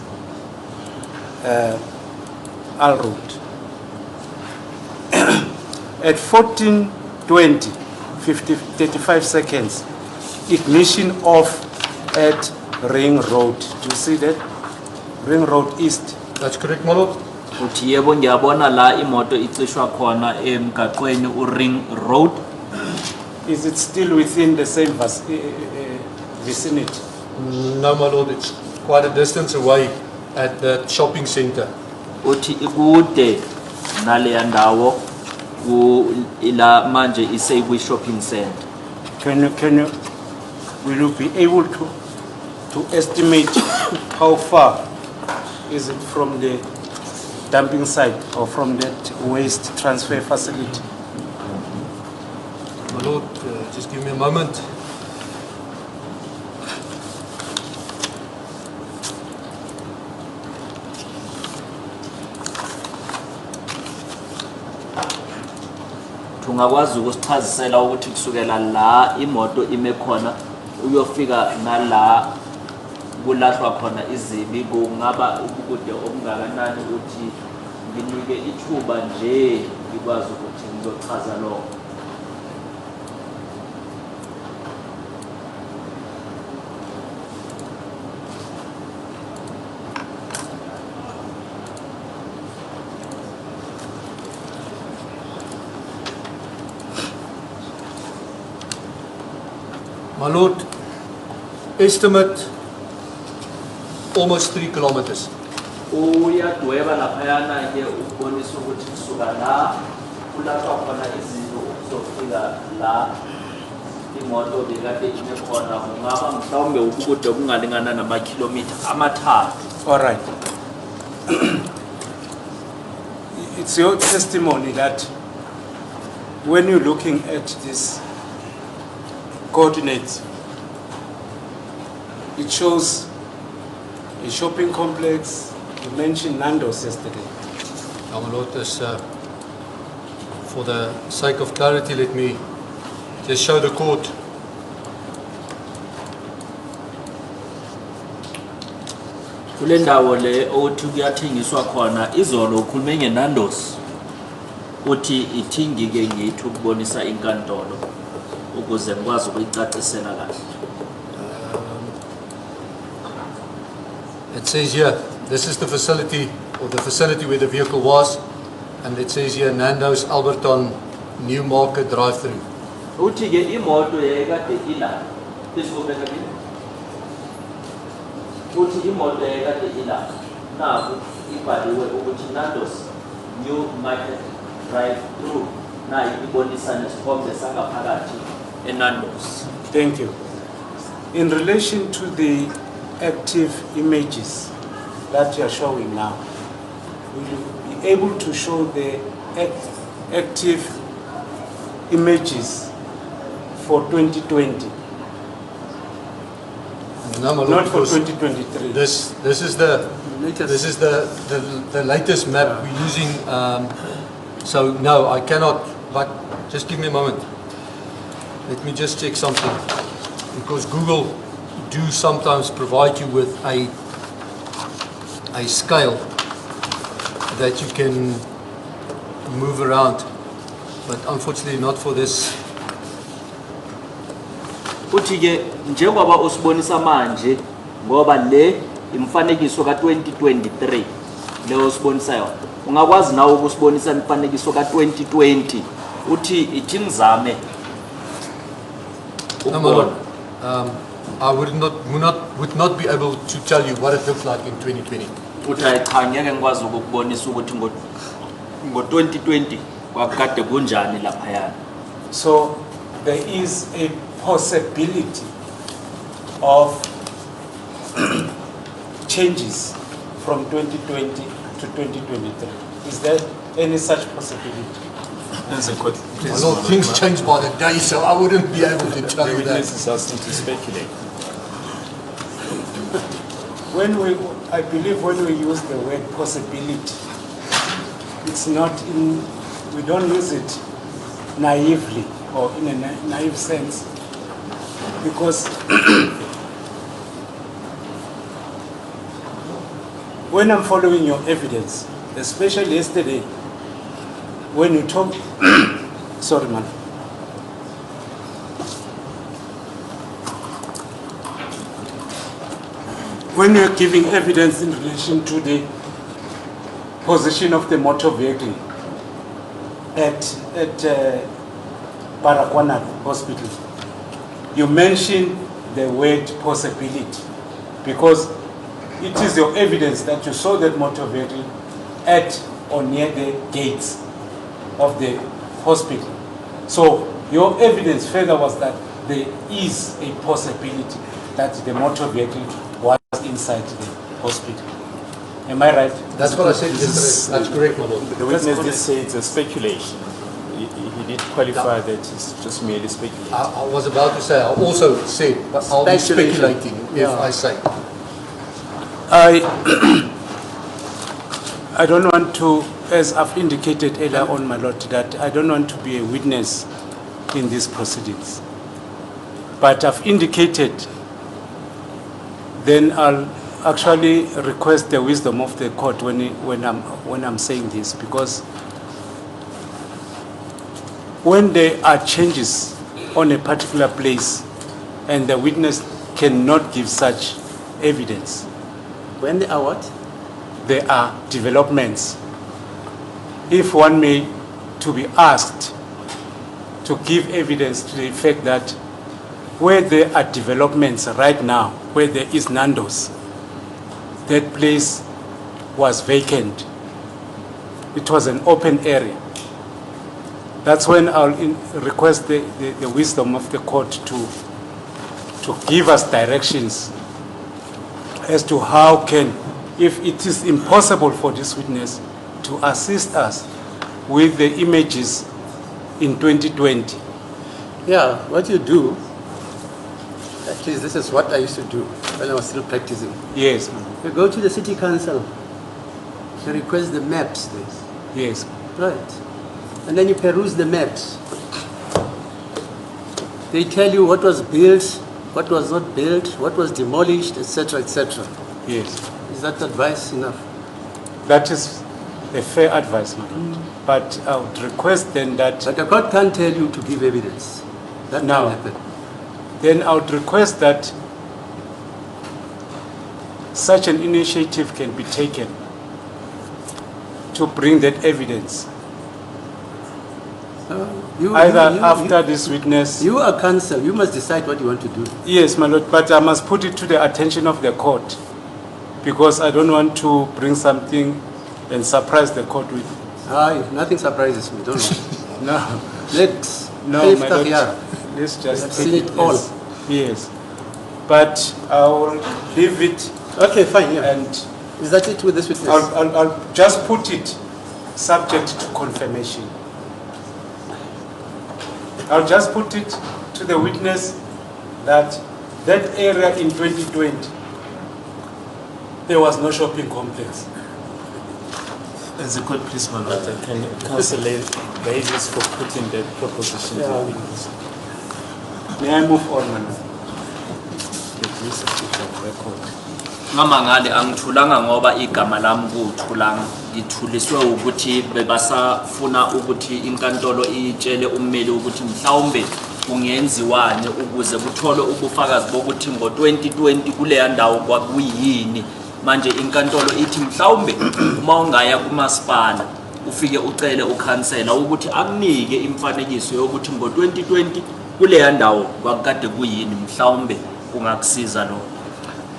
S2: Al Road, at 14:20, 35 seconds, ignition off at Ring Road. Do you see that? Ring Road East.
S3: That's correct, my lord.
S4: Uthi yebo ngiyabona la imoto icishwa khona emgaqweni uRing Road.
S2: Is it still within the same vicinity?
S3: No, my lord, it's quite a distance away at the shopping center.
S4: uthi ikude naleya ndawo ila manje iseyikwi shopping center.
S2: Will you be able to estimate how far is it from the dumping site or from that waste transfer facility?
S3: My lord, just give me a moment.
S4: Ungakwazi ukusichazisela ukuthi kusukela la imoto ime khona uyofika nala kulahlwa khona izibi kungaba ubude obungakanani uthi nginike ithuba nje ngikwazi ukuthi ngizochaza lokho.
S3: My lord, estimate almost 3 kilometers.
S4: Uyadweba laphayana ke ukubonisa ukuthi kusuka la kulahlwa khona izinto uzofika la imoto bekade ime khona kungaba mhlawumbe ubude obungalingana namakhilomitha amathathu.
S2: All right. It's your testimony that when you're looking at this coordinates, it shows a shopping complex. You mentioned Nando's yesterday.
S3: Now, my lord, for the sake of clarity, let me just show the court.
S4: Kule ndawo le othi kuyathengiswa khona izolo ukhulume ngeNando's uthi ithingike ngithi ukubonisa inkantolo ukuze ngikwazi ukuyicacisela kahle.
S3: It says here, this is the facility, or the facility where the vehicle was, and it says here Nando's Alberton Newmarket drive-through.
S4: Uthi ke imoto yayikade ila isikubeka ke uthi imoto yayikade ila naku ibhaliwe ukuthi Nando's New Market drive-through nayi ibonisa nesithombe sangaphakathi eNando's.
S2: Thank you. In relation to the active images that you are showing now, will you be able to show the active images for 2020?
S3: No, my lord,
S2: Not for
S3: because
S2: 2023.
S3: This is the latest map we're using. So no, I cannot. But just give me a moment. Let me just check something, because Google do sometimes provide you with a scale that you can move around, but unfortunately not for this.
S4: Uthi ke njengoba usibonisa manje ngoba le imfanekiso ka2023 leyo usibonisayo ungakwazi nawe ukusibonisa imfanekiso ka2020 uthi ithi ngizame
S3: No, my lord. I would not be able to tell you what it looks like in 2020.
S4: uthi cha ngeke ngikwazi ukubonisa ukuthi ngo2020 kwakade kunjani laphayana.
S2: So there is a possibility of changes from 2020 to 2023. Is there any such possibility?
S3: My lord, things change by the day, so I wouldn't be able to tell you that.
S5: Witnesses asked him to speculate.
S2: I believe when we use the word possibility, it's not in, we don't use it naively or in a naive sense, because when I'm following your evidence, especially yesterday, when you talk, sorry man. When you're giving evidence in relation to the position of the motor vehicle at Baragwanath Hospital, you mentioned the word possibility, because it is your evidence that you saw that motor vehicle at or near the gates of the hospital. So your evidence further was that there is a possibility that the motor vehicle was inside the hospital. Am I right?
S3: That's what I said yesterday. That's correct, my lord.
S5: The witness did say it's a speculation. He did qualify that it's just merely speculation.
S3: I was about to say, I also said, but I'll be speculating if I say.
S2: I don't want to, as I've indicated earlier on, my lord, that I don't want to be a witness in these proceedings. But I've indicated, then I'll actually request the wisdom of the court when I'm saying this, because when there are changes on a particular place and the witness cannot give such evidence.
S1: When they are what?
S2: There are developments. If one may to be asked to give evidence to the effect that where there are developments right now, where there is Nando's, that place was vacant. It was an open area. That's when I'll request the wisdom of the court to give us directions as to how can, if it is impossible for this witness to assist us with the images in 2020.
S1: Yeah, what you do, at least this is what I used to do when I was still practicing.
S2: Yes, ma'am.
S1: You go to the city council, you request the maps there.
S2: Yes.
S1: Right. And then you peruse the maps. They tell you what was built, what was not built, what was demolished, etc., etc.
S2: Yes.
S1: Is that advice enough?
S2: That is a fair advice, madam. But I would request then that...
S1: But the court can't tell you to give evidence. That
S2: No.
S1: can't happen.
S2: Then I would request that such an initiative can be taken to bring that evidence. Either after this witness...
S1: You are counsel, you must decide what you want to do.
S2: Yes, my lord, but I must put it to the attention of the court, because I don't want to bring something and surprise the court with.
S1: Nothing surprises me, don't worry.
S2: No,
S1: Let's
S2: no, my lord,
S1: here.
S2: let's
S1: I've
S2: just
S1: seen
S2: take
S1: it all.
S2: as- Yes, but I will leave it
S1: Okay, fine, yeah.
S2: and
S1: Is that it with this witness?
S2: I'll just put it subject to confirmation. I'll just put it to the witness that that area in 2020, there was no shopping complex.
S5: As a court, please, my lord, can counsel a basis for putting that proposition to the witness?
S2: May I move on, my lord?
S5: The jurisdiction of record.
S4: ngamangale angithulanga ngoba igama lami kuthulanga ngithuliswe ukuthi bebasafuna ukuthi inkantolo itshele ummeli ukuthi mhlawumbe kungenziwane ukuze kutholwe ubufakazi bokuthi ngo2020 kuleya ndawo kwakuyini. Manje inkantolo ithi mhlawumbe uma ungaya kumasipala ufike ucele ukhansela ukuthi akunike imfanekiso yokuthi ngo2020 kuleya ndawo kwakade kuyini, mhlawumbe kungakusiza lo.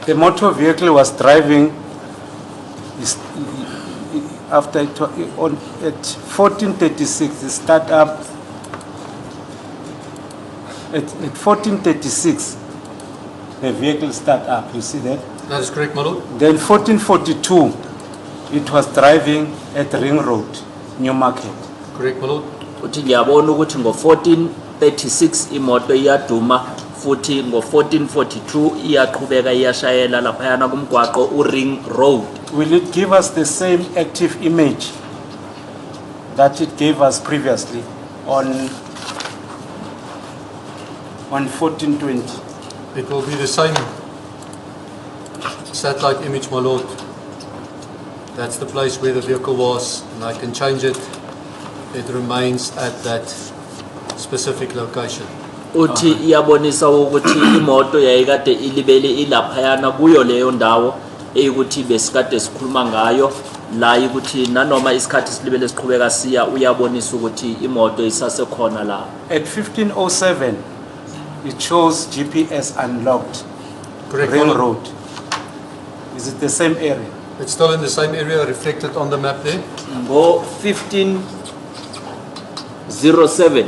S2: The motor vehicle was driving after at 1436. The start up at 1436. The vehicle start up. You see that?
S3: That is correct, my lord.
S2: Then 1442, it was driving at Ring Road, Newmarket.
S3: Correct, my lord.
S4: Uthi ngiyabona ukuthi ngo1436 imoto iyaduma futhi ngo1442 iyaqhubeka iyashayela laphayana kumgwaqo uRing Road.
S2: Will it give us the same active image that it gave us previously on 1420?
S3: It will be the same satellite image, my lord. That's the place where the vehicle was, and I can change it. It remains at that specific location.
S4: Uthi iyabonisa ukuthi imoto yayikade ilibele ilaphayana kuyo leyo ndawo eyikuthi besikade sikhuluma ngayo la ukuthi nanoma isikhathi silibele siqhubeka siya uyabonisa ukuthi imoto isasekhona la.
S2: At 1507, it shows GPS unlocked.
S3: Correct,
S2: Ring
S3: my lord.
S2: Road. Is it the same area?
S3: It's still in the same area reflected on the map there.
S4: Ngo 1507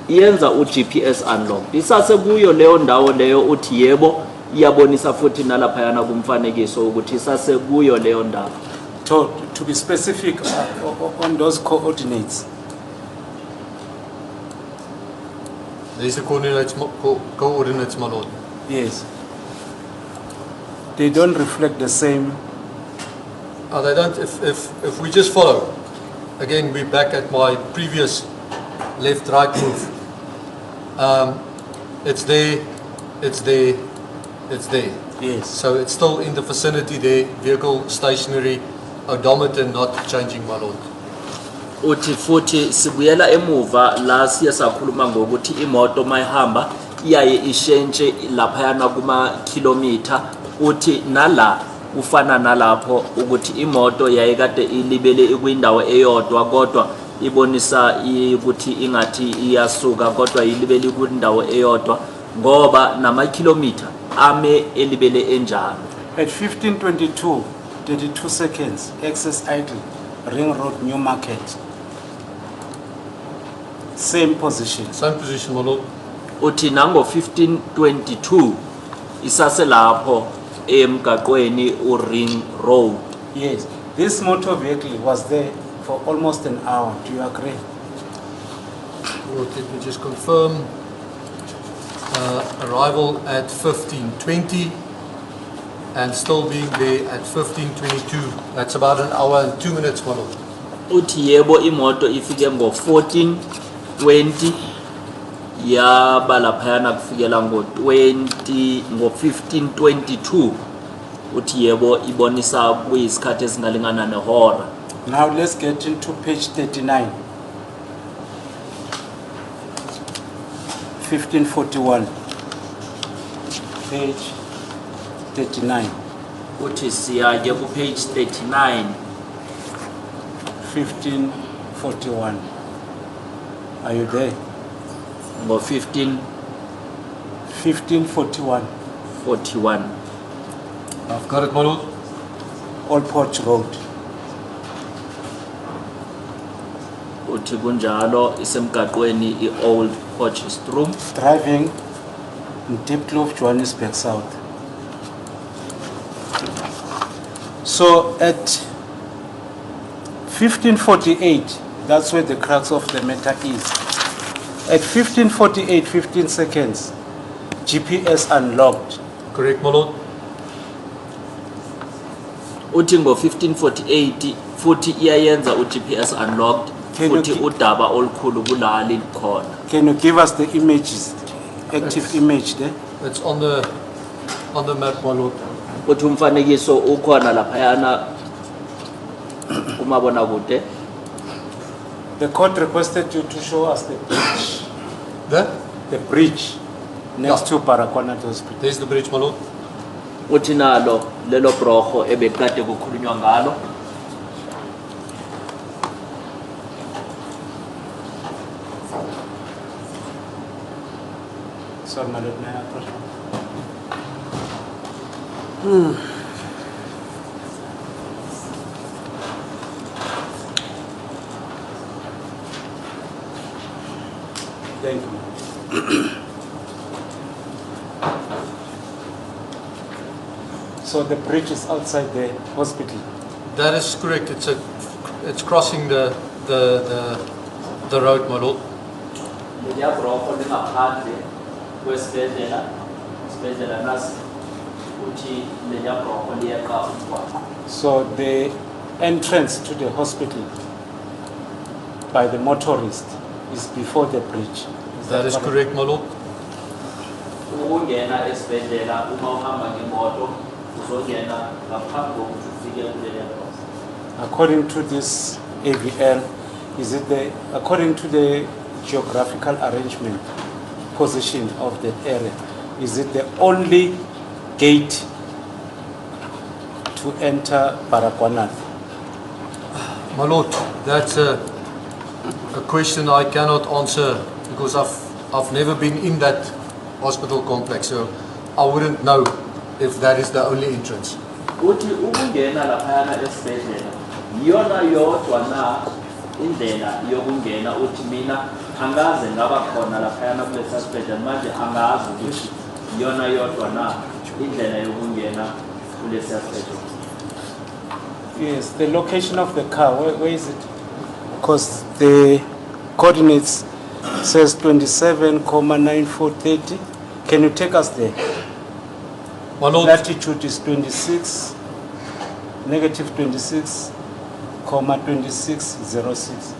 S4: iyenza u-GPS unlocked. Isase kuyo leyo ndawo leyo uthi yebo iyabonisa futhi nalaphayana kumfanekiso ukuthi isase kuyo leyo ndawo.
S2: To be specific on those coordinates.
S3: There's the coordinates, my lord.
S2: Yes. They don't reflect the same.
S3: They don't. If we just follow, again we're back at my previous left-right move. It's there, it's there, it's there.
S2: Yes.
S3: So it's still in the vicinity there. Vehicle stationary, odometer not changing, my lord.
S4: Uthi futhi sibuyela emuva la siya sakhuluma ngokuthi imoto mayihamba iyaye ishentshe laphayana kuma kilometer. Uthi nala ufana nalapho ukuthi imoto yayikade ilibele ikwindawo eyodwa kodwa ibonisa ukuthi ingathi iyasuka kodwa ilibele kwindawo eyodwa ngoba nama kilometer ame elibele enjalo.
S2: At 15:22, 32 seconds, access idle, Ring Road, New Market. Same position.
S3: Same position, my lord.
S4: Uthi nango 1522 isase lapho emgaqweni uRing Road.
S2: Yes. This motor vehicle was there for almost an hour. Do you agree?
S3: Lord, let me just confirm. Arrival at 15:20 and still being there at 15:22. That's about an hour and 2 minutes, my lord.
S4: Uthi yebo imoto ifike ngo 14:20 yaba laphayana kufikela ngo 15:22. Uthi yebo ibonisa kuyisikhathi esingalingana nehora.
S2: Now let's get into page 39. 1541. Page 39.
S4: Uthi siya ke ku page 39
S2: 1541. Are you there?
S4: ngo
S2: 1541.
S4: 1541.
S3: I've got it, my lord.
S2: Old Porch Road.
S4: Uthi kunjalo isemgaqweni iOld Potchefstroom.
S2: Driving in Diepkloof, Johannesburg South. So at 1548, that's where the crux of the matter is. At 1548, 15 seconds, GPS unlocked.
S3: Correct, my lord.
S4: Uthi ngo 1548 futhi iyayenza uGPS unlocked futhi udaba olukhulu kulali khona.
S2: Can you give us the images, active image there?
S3: It's on the map, my lord.
S4: Uthi umfanekiso ukhona laphayana umabona kude.
S2: The court requested you to show us the bridge. The bridge next to Baragwanath Hospital.
S3: There's the bridge, my lord.
S4: Uthi nalo lelo broho ebekade kukhulunywa ngalo.
S2: Sorry, my lord, may I approach? Thank you. So the bridge is outside the hospital.
S3: That is correct. It's crossing the road, my lord.
S4: Leya broho lingaphandle kwesibhedlela nasi uthi leya broho liyeqa umgwaqo.
S2: So the entrance to the hospital by the motorist is before the bridge.
S3: That is correct, my lord.
S4: Ukungena esibhedlela uma uhamba ngemoto uzongena ngaphambi kokuthi ufike kuleya broho.
S2: According to this AVL, according to the geographical arrangement, position of that area, is it the only gate to enter Baragwanath?
S3: My lord, that's a question I cannot answer because I've never been in that hospital complex. So I wouldn't know if that is the only entrance.
S4: Uthi ukungena laphayana esibhedlela yona yodwa na indlela yokungena uthi mina angaze ngaba khona laphayana kulesa sibhedlela manje angazi ukuthi yona yodwa na indlela yokungena kulesa sibhedlela.
S2: Yes, the location of the car, where is it? Because the coordinates says 27,9430. Can you take us there?
S3: My Lord,
S2: Latitude is 26, negative 26,2606.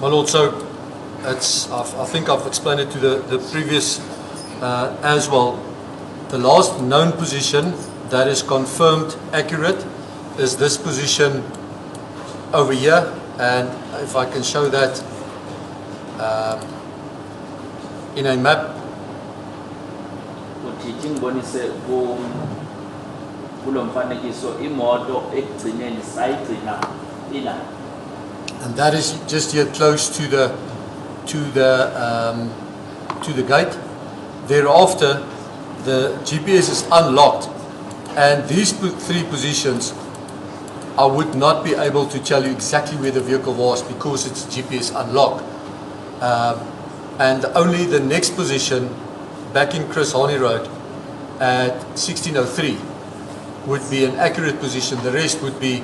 S3: my Lord, so it's, I think I've explained it to the previous as well. The last known position that is confirmed accurate is this position over here, and if I can show that in a map.
S4: Uthi ngibonise kulomfanekiso imoto ekugcineni sayigcina ila.
S3: And that is just here close to the gate. Thereafter, the GPS is unlocked, and these three positions, I would not be able to tell you exactly where the vehicle was because it's GPS unlocked. And only the next position, back in Chris Horney Road at 1603, would be an accurate position. The rest would be,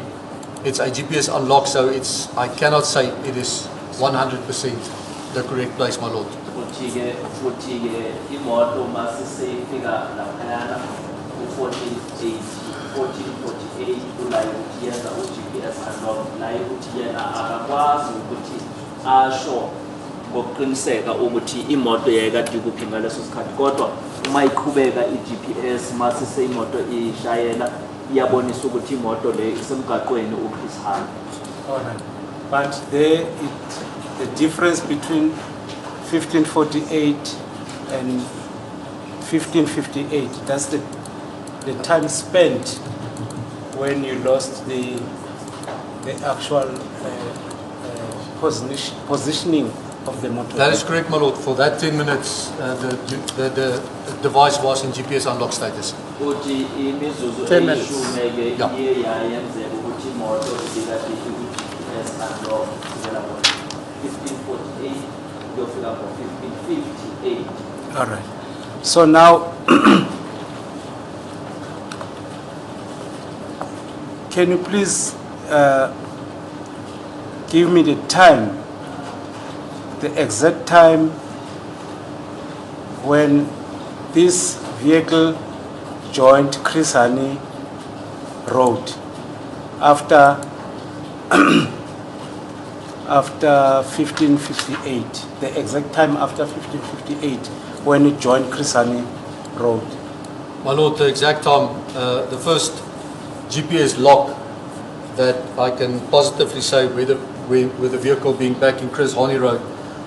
S3: it's a GPS unlocked, so it's, I cannot say it is 100% the correct place, my Lord.
S4: Uthi-ke imoto masiseyifika laphayana u-1448 kula ukuthi yenza u-GPS unlock la ukuthi yena akakwazi ukuthi asho ngokuqiniseka ukuthi imoto yayikade kuphi ngaleso sikhathi kodwa uma iqhubeka i-GPS masise imoto ishayela iyabonisa ukuthi imoto le isemgaqweni uChris Hani.
S2: Alright, but there the difference between 1548 and 1558, that's the time spent when you lost the actual positioning of the motor.
S3: That is correct, my Lord. For that 10 minutes, the device was in GPS unlock status.
S4: Uthi imizuzu
S1: 10 minutes.
S4: eyishumi-ke
S3: Yeah.
S4: iye yayenzeka ukuthi imoto ibikade i-GPS unlock kusukela ngo-1548 kuyofika ngo-1558.
S2: All right. So now, can you please give me the time, the exact time when this vehicle joined Chris Hani Road after 1558, the exact time after 1558 when it joined Chris Hani Road?
S3: My Lord, the exact time, the first GPS lock that I can positively say with the vehicle being back in Chris Horney Road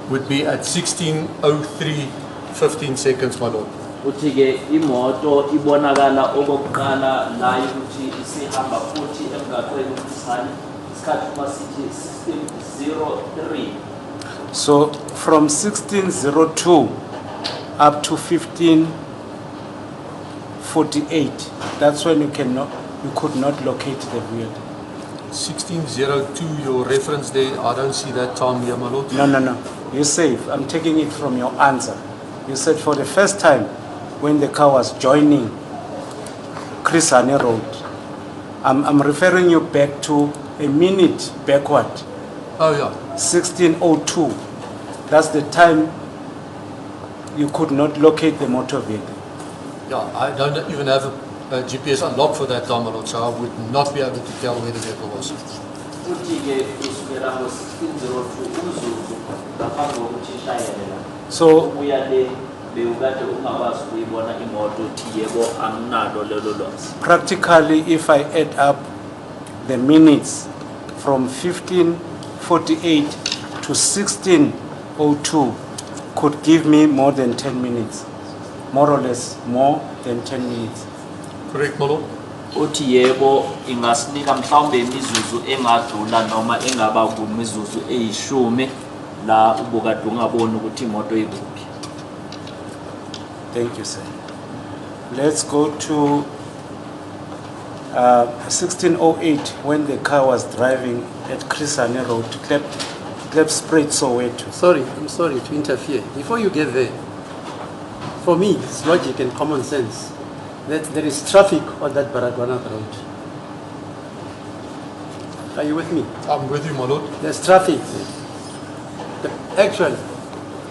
S3: would be at 16:03, 15 seconds, my Lord.
S4: Uthi-ke imoto ibonakala okokuqala la ukuthi isihamba futhi emgaqweni uChris Hani isikhathi masithi 16:03.
S2: So from 1602 up to 1548, that's when you could not locate the vehicle.
S3: 16:02, your reference there, I don't see that time here, my Lord.
S2: No. You're safe. I'm taking it from your answer. You said for the first time when the car was joining Chris Hani Road. I'm referring you back to a minute backward.
S3: Oh, yeah.
S2: 1602. That's the time you could not locate the motor vehicle.
S3: Yeah, I don't even have a GPS unlocked for that time, my Lord, so I would not be able to tell where the vehicle was.
S4: Uthi-ke kusukela ngo-1602 umzuzu ngaphambi kokuthi ishayelela.
S2: So
S4: Ubuya le bewukade ungakwazi ukuyibona imoto uthi yebo anginalo lelo lwazi.
S2: practically, if I add up the minutes from 1548 to 1602, could give me more than 10 minutes, more or less more than 10 minutes.
S3: Correct, my Lord?
S4: Uthi yebo ingasinika mhlawumbe imizuzu engadlula noma engaba kumizuzu eyishumi la ubukade ungaboni ukuthi imoto ikuphi.
S2: Thank you, sir. Let's go to 1608 when the car was driving at Chrisane Road, Klep Soweto.
S1: Sorry, I'm sorry to interfere. Before you get there, for me, it's logic and common sense that there is traffic on that Baragwana road. Are you with me?
S3: I'm with you, my lord.
S1: There's traffic. Actually,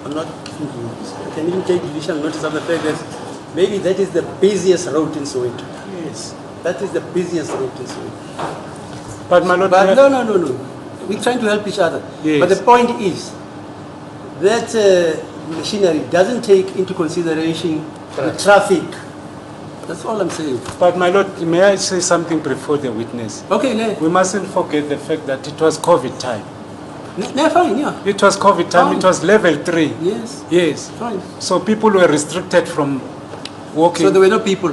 S1: I'm not thinking. I can even take judicial notice of the fact that maybe that is the busiest road in Soweto.
S2: Yes.
S1: That is the busiest road in Soweto.
S2: But my lord,
S1: But no. We're trying to help each other.
S2: Yes.
S1: But the point is that machinery doesn't take into consideration the traffic. That's all I'm saying.
S2: But my lord, may I say something before the witness?
S1: Okay,
S2: We mustn't forget the fact that it was COVID time.
S1: fine, yeah.
S2: It was COVID time,
S1: Fine.
S2: It was level 3.
S1: Yes,
S2: Yes.
S1: fine.
S2: So people were restricted from walking.
S1: So there were no people.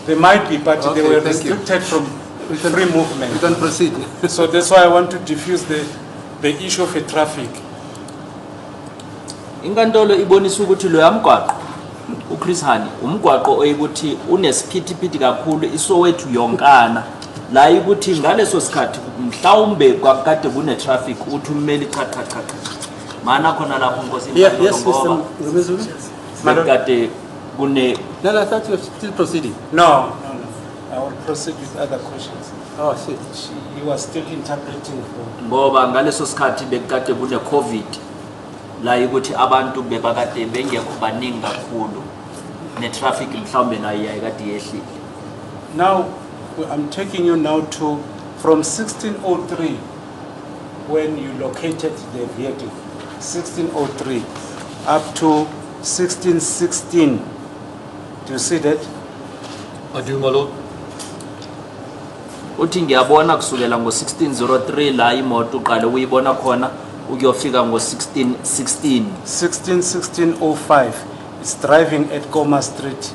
S2: They might be, but
S1: Okay,
S2: they were
S1: thank you.
S2: restricted from free
S1: We
S2: movement.
S1: can proceed.
S2: So that's why I want to diffuse the issue of the traffic.
S4: Inkantolo ibonisa ukuthi lo yamgwaqo uChris Hani umgwaqo oyikuthi unesiphithiphithi kakhulu iSoweto yonkana la ukuthi ngaleso sikhathi mhlawumbe kwakade kune traffic uthi ummeli cha mana khona lapho Nkosi
S1: Yeah, yes, Mr. Mngomezulu.
S4: kade kune
S1: No, I thought you were still proceeding.
S2: No. I will proceed with other questions.
S1: Oh, shit.
S2: He was still interpreting for.
S4: ngoba ngaleso sikhathi bekade kune COVID la ukuthi abantu bebakade bengekho baningi kakhulu ne traffic mhlawumbe nayo yayikade yehlile.
S2: Now, I'm taking you now to from 1603 when you located the vehicle, 1603 up to 1616. Do you see that?
S3: I do, my lord.
S4: Uthi ngiyabona kusukela ngo1603 la imoto uqale uyibona khona ukuyofika ngo1616
S2: 1605. It's driving at Goma Street,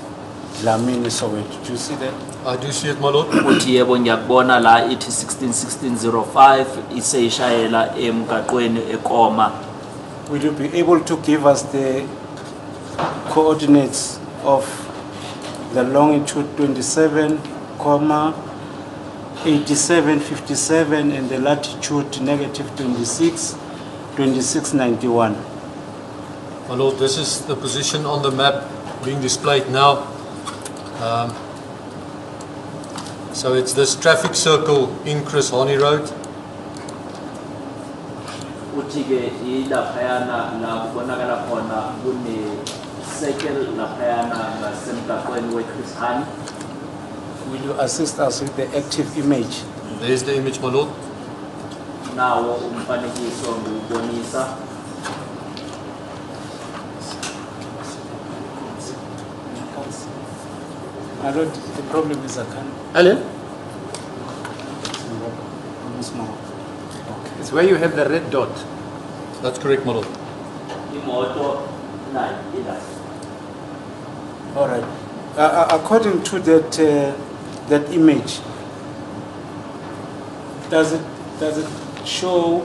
S2: Dlamini, Soweto. Do you see that?
S3: I do see it, my lord.
S4: uthi yebo ngiyakubona la ithi 161605 iseyishayela emgaqweni ekoma.
S2: Will you be able to give us the coordinates of the longitude 27, 87, 57 and the latitude negative 26, 2691?
S3: My lord, this is the position on the map being displayed now. So it's this traffic circle in Chris Hani Road.
S4: Uthi ke ilaphayana la kubonakala khona kune circle laphayana ngasemgaqweni weChris Hani.
S2: Will you assist us with the active image?
S3: There's the image, my lord.
S4: Nawo umfanekiso ngubonisa.
S2: My lord, the problem is I can't.
S1: Alan,
S2: Okay.
S1: it's where you have the red dot.
S3: That's correct, my lord.
S4: Imoto nayo ila.
S2: All right. According to that image, does it show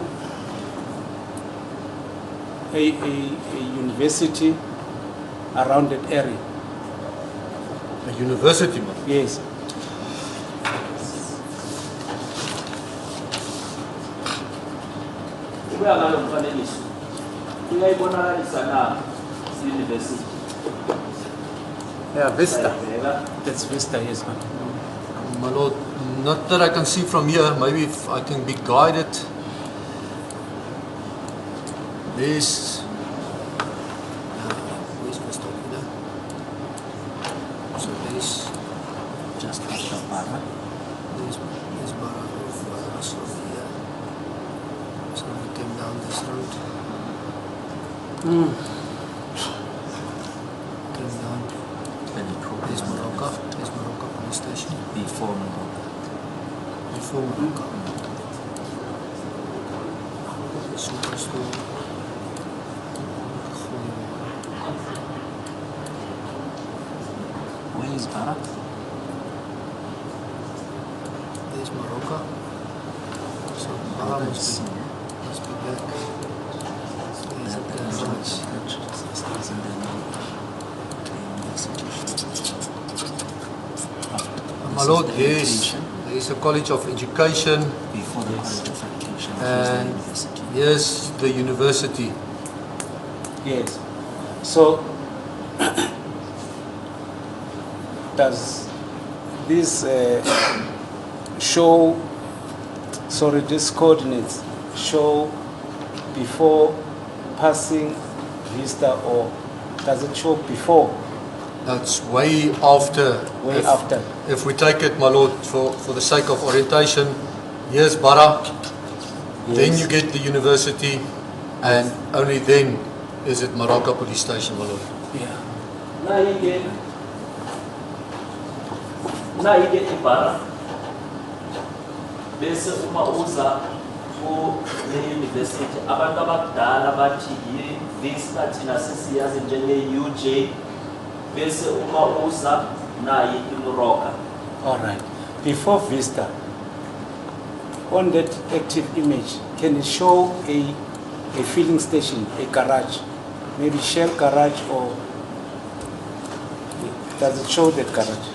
S2: a university around that area?
S3: A university, my lord.
S2: Yes.
S4: Kuya ngalo mfanekiso. Uyayibonakalisa na university.
S1: Yeah, Vista.
S2: That's Vista, yes, ma'am.
S3: My lord, not that I can see from here. Maybe if I can be guided. There's... where's Vista? So there's...
S4: Just after Para.
S3: There's Barra, so here. So we came down this road. Came down. There's Morocco police station.
S4: Before Morocco.
S3: Before Morocco. Superstore.
S4: Where is Para?
S3: There's Morocco. So Barra must be back. My Lord, there is a College of Education
S6: before the College of Education.
S3: and here's the university.
S2: Yes. So, does this show, sorry, these coordinates show before passing Vista, or does it show before?
S3: That's way after.
S2: Way after.
S3: If we take it, my Lord, for the sake of orientation, here's Bara, then
S2: Yes.
S3: you get the university, and only then is it Maraka Police Station, my Lord.
S2: Yeah.
S4: na ike ibhara bese uma uza kule university abantu abadala bathi yi-Vista thina sesiyazi njenge-UJ bese uma uza nayi iMoroka.
S2: All right. Before Vista, on that active image, can it show a filling station, a garage, maybe Shell garage, or does it show that garage?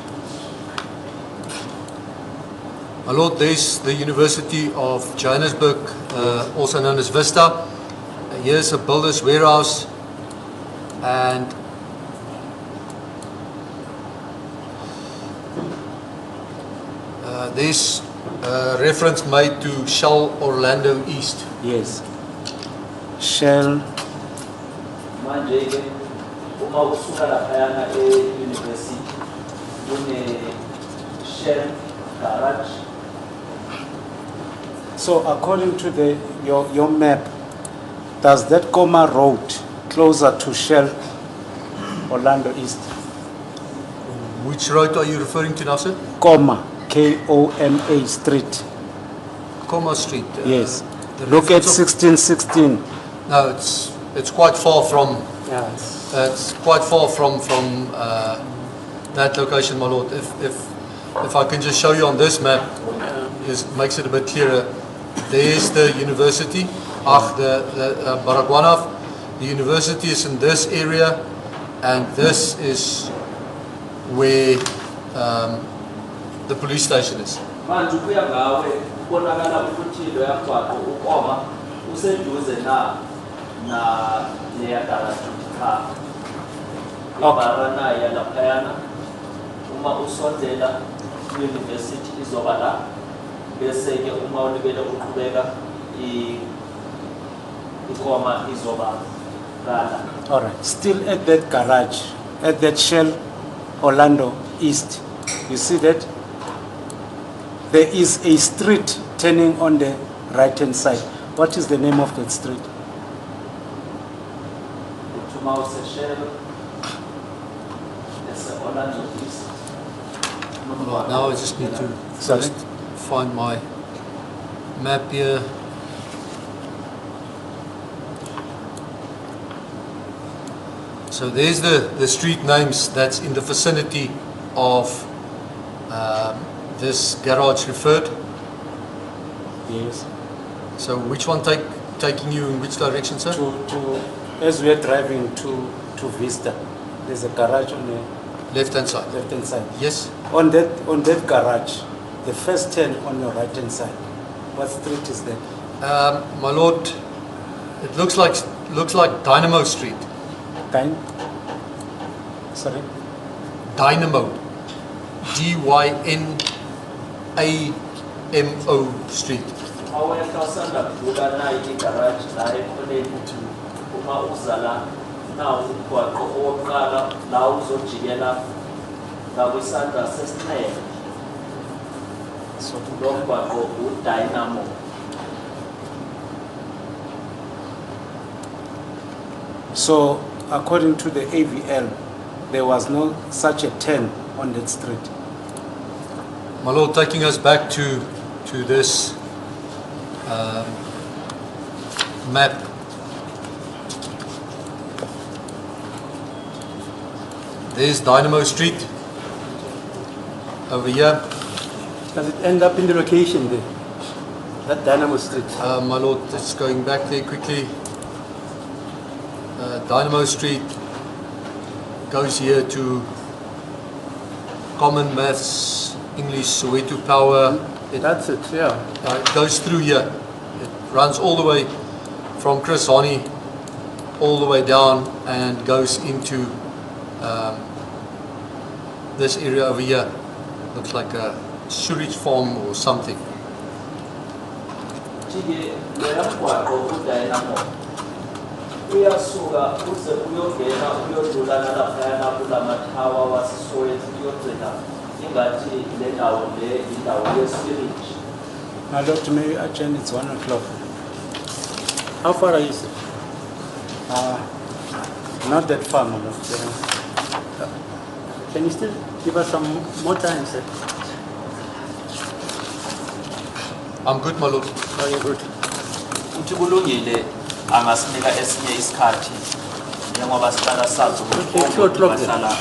S3: My Lord, there's the University of Johannesburg, also known as Vista. Here's a builder's warehouse, and there's a reference made to Shell Orlando East.
S2: Yes. Shell.
S4: Manje ke uma usuka laphayana e-university kune Shell garage.
S2: So according to your map, does that Koma Road closer to Shell Orlando East?
S3: Which road are you referring to now, sir?
S2: Koma, Koma Street.
S3: Koma Street.
S2: Yes.
S3: the
S2: Look at
S3: reference of-
S2: 1616.
S3: No, it's quite far from.
S1: Yes.
S3: It's quite far from that location, my Lord. If I can just show you on this map, it makes it a bit clearer. There's the university, the Baragwanath. The university is in this area, and this is where the police station is.
S4: Manje kuya ngawe kubonakala ukuthi lo yakwakho ukoma useduze na leya garage car. Ibhara nayo laphayana uma usondela university izoba la bese ke uma ulibele uqhubeka ikoma izoba la.
S2: All right. Still at that garage, at that Shell Orlando East, you see that there is a street turning on the right-hand side. What is the name of that street?
S4: Uma useshela ese Orlando East.
S3: Right, now I just need to
S2: Sorry?
S3: just find my map here. So there's the street names that's in the vicinity of this garage referred.
S2: Yes.
S3: So which one taking you in which direction, sir?
S2: As we are driving to Vista, there's a garage on the
S3: Left-hand side.
S2: left-hand side.
S3: Yes.
S2: On that garage, the first turn on your right-hand side, what street is that?
S3: My lord, it looks like Dynamo Street.
S2: Sorry?
S3: Dynamo. Dynamo Street.
S4: Aweka usanda kuvula nayo igarage la ekhoneni uma uzala nawo umgwaqo owokuqala la uzojikela ngakwisandla sesinxele
S2: So
S4: lo mgwaqo uDynamo.
S2: So, according to the AVL, there was no such a turn on that street.
S3: My lord, taking us back to this map. There's Dynamo Street over here.
S1: Does it end up in the location there? That Dynamo Street.
S3: My lord, just going back there quickly. Dynamo Street goes here to Common Maths, English, Soweto Power.
S1: That's it, yeah.
S3: It goes through here. It runs all the way from Chris Honey all the way down and goes into this area over here. Looks like a sewage farm or something.
S4: Chike loya mgwaqo udayinamo uyasuka uze uyongena uyodlulana laphayana kulamathawa waseSoweto uyogcina ingathi le ndawo le indawo yesewage.
S2: My Lord, may I adjourn? It's 1 o'clock.
S1: How far are you, sir?
S2: Not that far, my Lord.
S1: Can you still give us some more time, sir?
S3: I'm good, my lord.
S1: Oh, you're good.
S4: Uthi kulungile angasinika esinye isikhathi njengoba sihlala sazi
S1: Okay, 2 o'clock then.
S4: bahlala